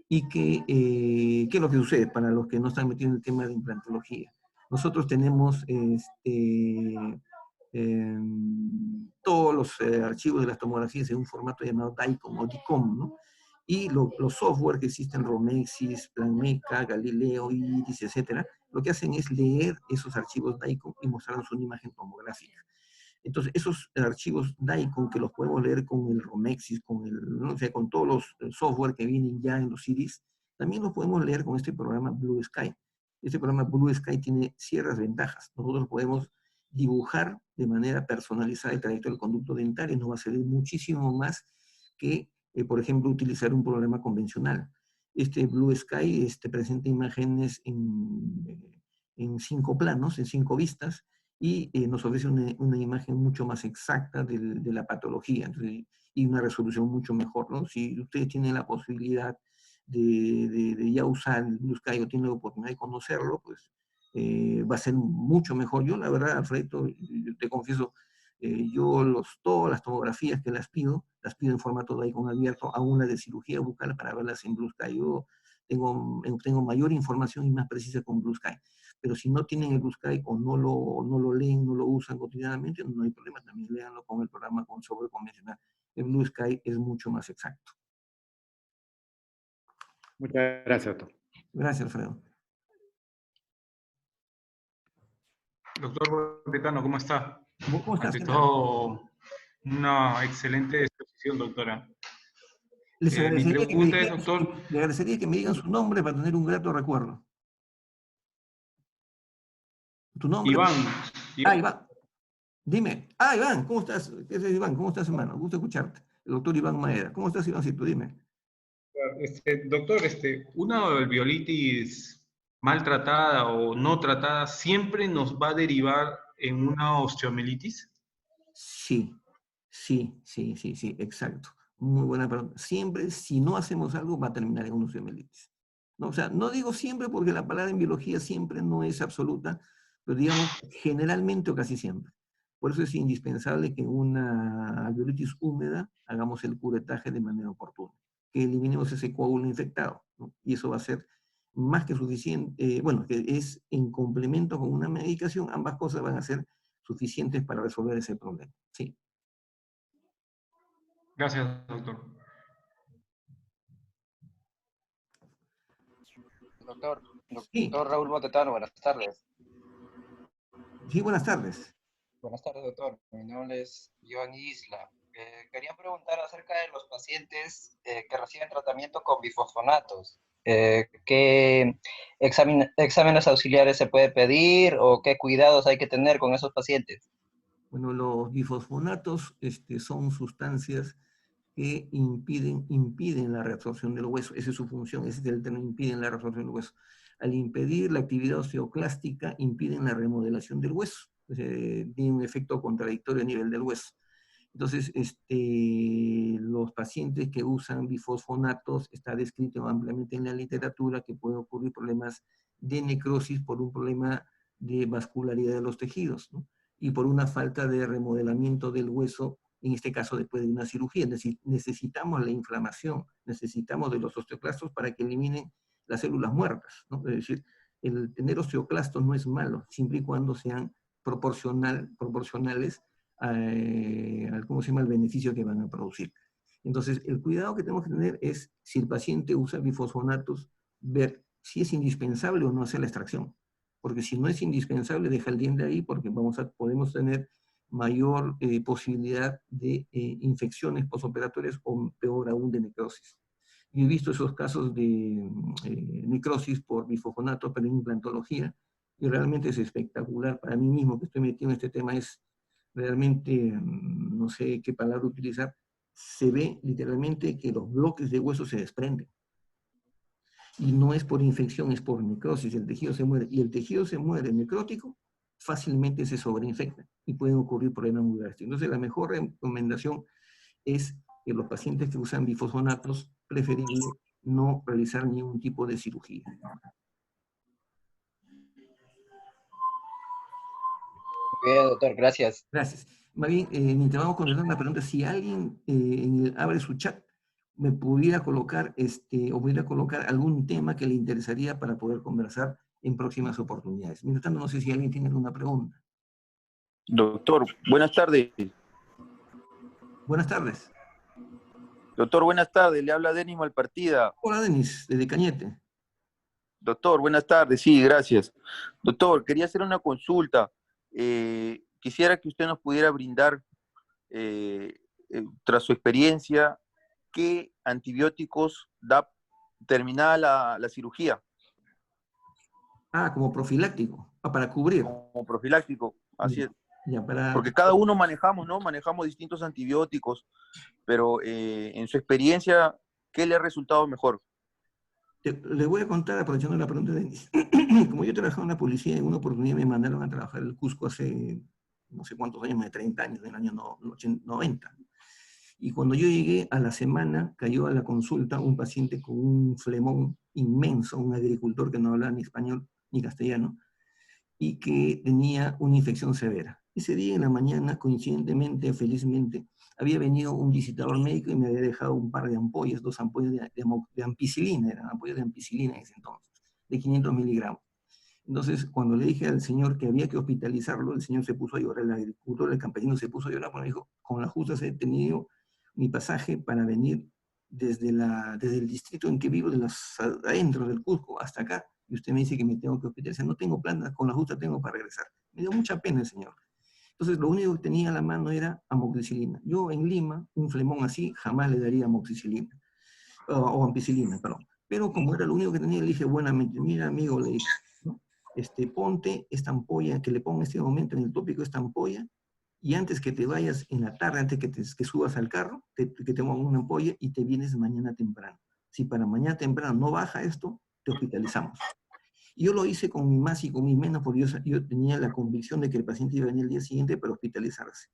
y que, ¿qué es lo que sucede para los que no están metidos en el tema de implantología? Nosotros tenemos todos los archivos de las tomografías en un formato llamado DICOM o DICOM, ¿no? Y los software que existen, Romexis, Planmeca, Galileo, Iris, etcétera, lo que hacen es leer esos archivos DICOM y mostrarnos una imagen tomográfica. Entonces, esos archivos DICOM que los podemos leer con el Romexis, ¿no? O sea, con todos los software que vienen ya en los CDs, también los podemos leer con este programa Blue Sky. Este programa Blue Sky tiene ciertas ventajas. Nosotros podemos dibujar de manera personalizada el trayecto del conducto dental y nos va a servir muchísimo más que, por ejemplo, utilizar un programa convencional. Este Blue Sky presenta imágenes en 5 planos, en 5 vistas, y nos ofrece una imagen mucho más exacta de la patología, entonces, y una resolución mucho mejor, ¿no? Si ustedes tienen la posibilidad de ya usar el Blue Sky o tienen la oportunidad de conocerlo, pues va a ser mucho mejor. Yo, la verdad, Alfredo, te confieso, todas las tomografías que las pido en formato DICOM abierto, aún la de cirugía bucal para verlas en Blue Sky. Yo tengo mayor información y más precisa con Blue Sky. Pero si no tienen el Blue Sky o no lo leen, no lo usan cotidianamente, no hay problema, también léanlo con el programa con software convencional. El Blue Sky es mucho más exacto. Muchas gracias, doctor. Gracias, Alfredo. Doctor Botetano, ¿cómo está? ¿Cómo estás? Ante todo, una excelente exposición, doctora. Les agradecería, doctor, le agradecería que me digan su nombre para tener un grato recuerdo. ¿Tu nombre? Iván. Iván. Dime. Iván, ¿cómo estás? ¿Qué es Iván? ¿Cómo estás, hermano? Gusto escucharte. El doctor Iván Maeda. ¿Cómo estás, Ivancito? Dime. Doctor, una alveolitis maltratada o no tratada siempre nos va a derivar en una osteomielitis. Sí, exacto. Muy buena pregunta. Siempre, si no hacemos algo, va a terminar en una osteomielitis. No, o sea, no digo siempre porque la palabra en biología siempre no es absoluta, pero digamos generalmente o casi siempre. Por eso es indispensable que en una alveolitis húmeda hagamos el curetaje de manera oportuna, que eliminemos ese coágulo infectado, ¿no? Y eso va a ser más que suficiente, bueno, que es en complemento con una medicación, ambas cosas van a ser suficientes para resolver ese problema. Sí. Gracias, doctor. Doctor Sí. Raúl Botetano, buenas tardes. Sí, buenas tardes. Buenas tardes, doctor. Mi nombre es Iván Isla. Quería preguntar acerca de los pacientes que reciben tratamiento con bifosfonatos. ¿Qué exámenes auxiliares se puede pedir o qué cuidados hay que tener con esos pacientes? Bueno, los bifosfonatos son sustancias que impiden la reabsorción del hueso. Esa es su función, ese es el término, impiden la reabsorción del hueso. Al impedir la actividad osteoclástica, impiden la remodelación del hueso. Tiene un efecto contradictorio a nivel del hueso. Entonces, los pacientes que usan bifosfonatos, está descrito ampliamente en la literatura que pueden ocurrir problemas de necrosis por un problema de vascularidad de los tejidos, ¿no? Y por una falta de remodelamiento del hueso, en este caso después de una cirugía. Necesitamos la inflamación, necesitamos de los osteoclastos para que eliminen las células muertas, ¿no? Es decir, el tener osteoclastos no es malo, siempre y cuando sean proporcionales al, ¿cómo se llama?, el beneficio que van a producir. Entonces, el cuidado que tenemos que tener es, si el paciente usa bifosfonatos, ver si es indispensable o no hacer la extracción. Porque si no es indispensable, deja el diente ahí, porque podemos tener mayor posibilidad de infecciones postoperatorias o peor aún de necrosis. Yo he visto esos casos de necrosis por bifosfonato, pero en implantología, y realmente es espectacular. Para mí mismo, que estoy metido en este tema, es realmente, no sé qué palabra utilizar, se ve literalmente que los bloques de hueso se desprenden. Y no es por infección, es por necrosis, el tejido se muere. Y el tejido se muere necrótico, fácilmente se sobreinfecta y pueden ocurrir problemas muy graves. Entonces, la mejor recomendación es que los pacientes que usan bifosfonatos, preferible no realizar ningún tipo de cirugía. Bien, doctor, gracias. Gracias. Más bien, mientras vamos contestando la pregunta, si alguien abre su chat, me pudiera colocar, o pudiera colocar algún tema que le interesaría para poder conversar en próximas oportunidades. Mientras tanto, no sé si alguien tiene alguna pregunta. Doctor, buenas tardes. Buenas tardes. Doctor, buenas tardes. Le habla Denis Malpartida. Hola, Denis, desde Cañete. Doctor, buenas tardes. Sí, gracias. Doctor, quería hacer una consulta. Quisiera que usted nos pudiera brindar, tras su experiencia, qué antibióticos da terminada la cirugía. Ah, como profiláctico, para cubrir. Como profiláctico, así es. Ya, Porque cada uno manejamos, ¿no? Manejamos distintos antibióticos, pero en su experiencia, ¿qué le ha resultado mejor? Le voy a contar, aprovechando la pregunta de Denis. Como yo trabajaba en la policía, en una oportunidad me mandaron a trabajar en el Cusco hace no sé cuántos años, más de 30 años, en el año 90. Y cuando yo llegué, a la semana cayó a la consulta un paciente con un flemón inmenso, un agricultor que no hablaba ni español ni castellano, y que tenía una infección severa. Ese día en la mañana, coincidentemente, felizmente, había venido un visitador médico y me había dejado un par de ampollas, 2 ampollas de ampicilina, eran ampollas de ampicilina en ese entonces, de 500 miligramos. Entonces, cuando le dije al señor que había que hospitalizarlo, el señor se puso a llorar, el agricultor, el campesino se puso a llorar, porque me dijo, con las justas he tenido mi pasaje para venir desde el distrito en que vivo, adentro del Cusco, hasta acá, y usted me dice que me tengo que hospitalizar, no tengo plata, con la justa tengo para regresar. Me dio mucha pena el señor. Entonces, lo único que tenía a la mano era amoxicilina. Yo en Lima, un flemón así, jamás le daría amoxicilina, o ampicilina, perdón. Pero como era lo único que tenía, le dije buenamente, mira amigo, le dije, ¿no? Ponte esta ampolla, que le ponga en este momento en el tópico esta ampolla, y antes que te vayas en la tarde, antes que subas al carro, que te pongan una ampolla y te vienes mañana temprano. Si para mañana temprano no baja esto, te hospitalizamos. Y yo lo hice con mi más y con mi menos, porque yo tenía la convicción de que el paciente iba a venir el día siguiente para hospitalizarse.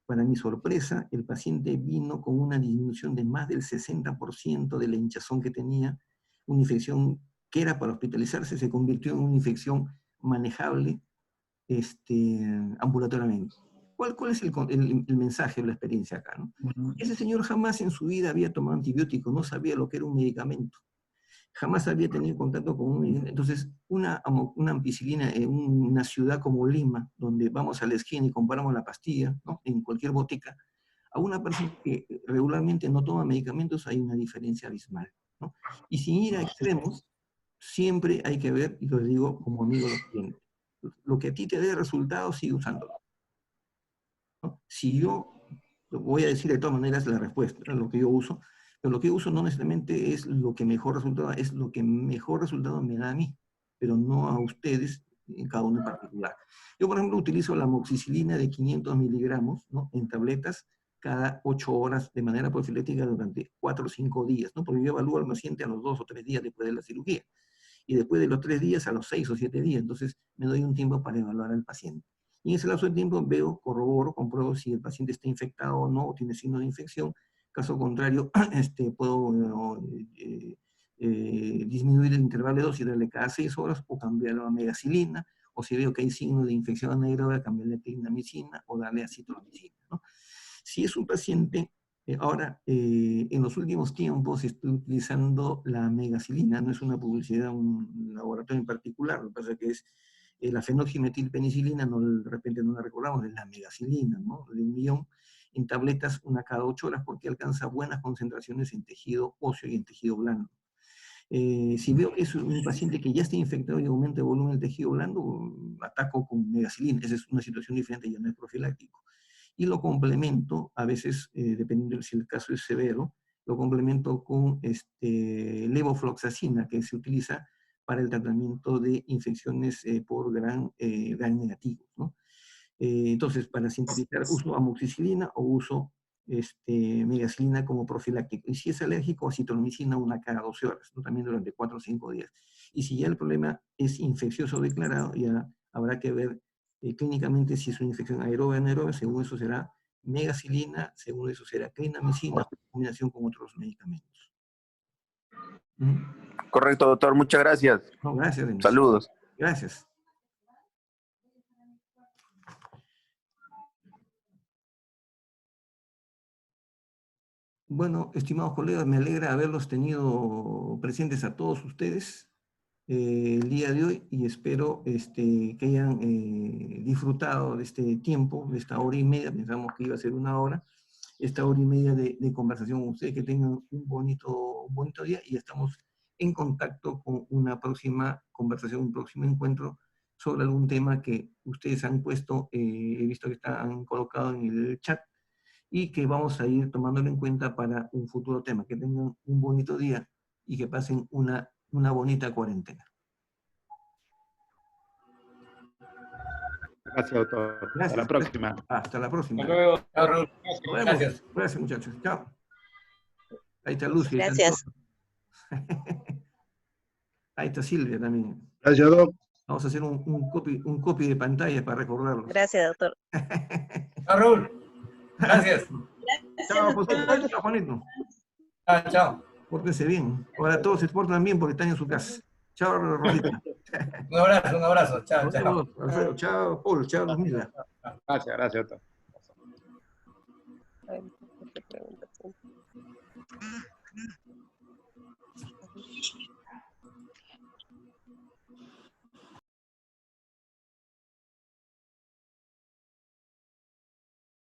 Para mi sorpresa, el paciente vino con una disminución de más del 60% de la hinchazón que tenía, una infección que era para hospitalizarse, se convirtió en una infección manejable ambulatoriamente. ¿Cuál es el mensaje de la experiencia acá, ¿no? Ese señor jamás en su vida había tomado antibiótico, no sabía lo que era un medicamento. Jamás había tenido contacto con un medicamento. Entonces, una ampicilina en una ciudad como Lima, donde vamos a la esquina y compramos la pastilla, ¿no?, en cualquier botica, a una persona que regularmente no toma medicamentos hay una diferencia abismal, ¿no? Y sin ir a extremos, siempre hay que ver, y lo digo como amigo de los clientes, lo que a ti te dé resultados, sigue usándolo, ¿no? Si yo, voy a decir de todas maneras la respuesta, lo que yo uso, pero lo que yo uso no necesariamente es lo que mejor resultado, es lo que mejor resultado me da a mí, pero no a ustedes, en cada uno en particular. Yo, por ejemplo, utilizo la amoxicilina de 500 miligramos, ¿no?, en tabletas cada 8 horas de manera profiláctica durante 4 o 5 días, ¿no?, porque yo evalúo al paciente a los 2 o 3 días después de la cirugía, y después de los 3 días a los 6 o 7 días, entonces me doy un tiempo para evaluar al paciente. Y en ese lapso de tiempo veo, corroboro, compruebo si el paciente está infectado o no, o tiene signos de infección. Caso contrario, puedo disminuir el intervalo de dosis, darle cada 6 horas, o cambiarlo a megacilina, o si veo que hay signos de infección anaeróbica, cambiarle a clindamicina, o darle acitromicina, ¿no? Si es un paciente, en los últimos tiempos estoy utilizando la megacilina, no es una publicidad, un laboratorio en particular, lo que pasa es que es la fenoximetilpenicilina, de repente no la recordamos, es la megacilina, ¿no? De 1 millón en tabletas, una cada 8 horas, porque alcanza buenas concentraciones en tejido óseo y en tejido blando. Si veo que es un paciente que ya está infectado y aumenta el volumen del tejido blando, ataco con megacilina. Esa es una situación diferente, ya no es profiláctico. Y lo complemento, a veces, dependiendo de si el caso es severo, lo complemento con levofloxacina, que se utiliza para el tratamiento de infecciones por gram negativos, ¿no? Entonces, para sintetizar, uso amoxicilina o uso megacilina como profiláctico. Y si es alérgico, acitromicina una cada 12 horas, ¿no? También durante 4 o 5 días. Y si ya el problema es infeccioso declarado, ya habrá que ver clínicamente si es una infección aeróbica o anaeróbica, según eso será megacilina, según eso será clindamicina, en combinación con otros medicamentos. Correcto, doctor. Muchas gracias. No, gracias, Denis. Saludos. Gracias. Bueno, estimados colegas, me alegra haberlos tenido presentes a todos ustedes el día de hoy, y espero que hayan disfrutado de este tiempo, de esta hora y media. Pensamos que iba a ser 1 hora, esta hora y media de conversación con ustedes. Que tengan un bonito día, y estamos en contacto con una próxima conversación, un próximo encuentro sobre algún tema que ustedes han puesto, he visto que han colocado en el chat, y que vamos a ir tomándolo en cuenta para un futuro tema. Que tengan un bonito día y que pasen una bonita cuarentena. Gracias, doctor. Gracias. Hasta la próxima. Hasta la próxima. Hasta luego. Chao, Raúl. Gracias. Gracias, muchachos. Chao. Ahí está Lucy. Gracias. Ahí está Silvia también. Gracias, Doc. Vamos a hacer un copy de pantalla para recordarlo. Gracias, doctor. Chao, Raúl. Gracias. Chao, José. Chao, Juanito. Chao. Pórtense bien. Ahora todos se portan bien porque están en su casa. Chao, Rosita. Un abrazo. Chao. Alfredo, chao, Paul, chao, Luzmila. Gracias, doctor. Ay, ¿qué pregunta?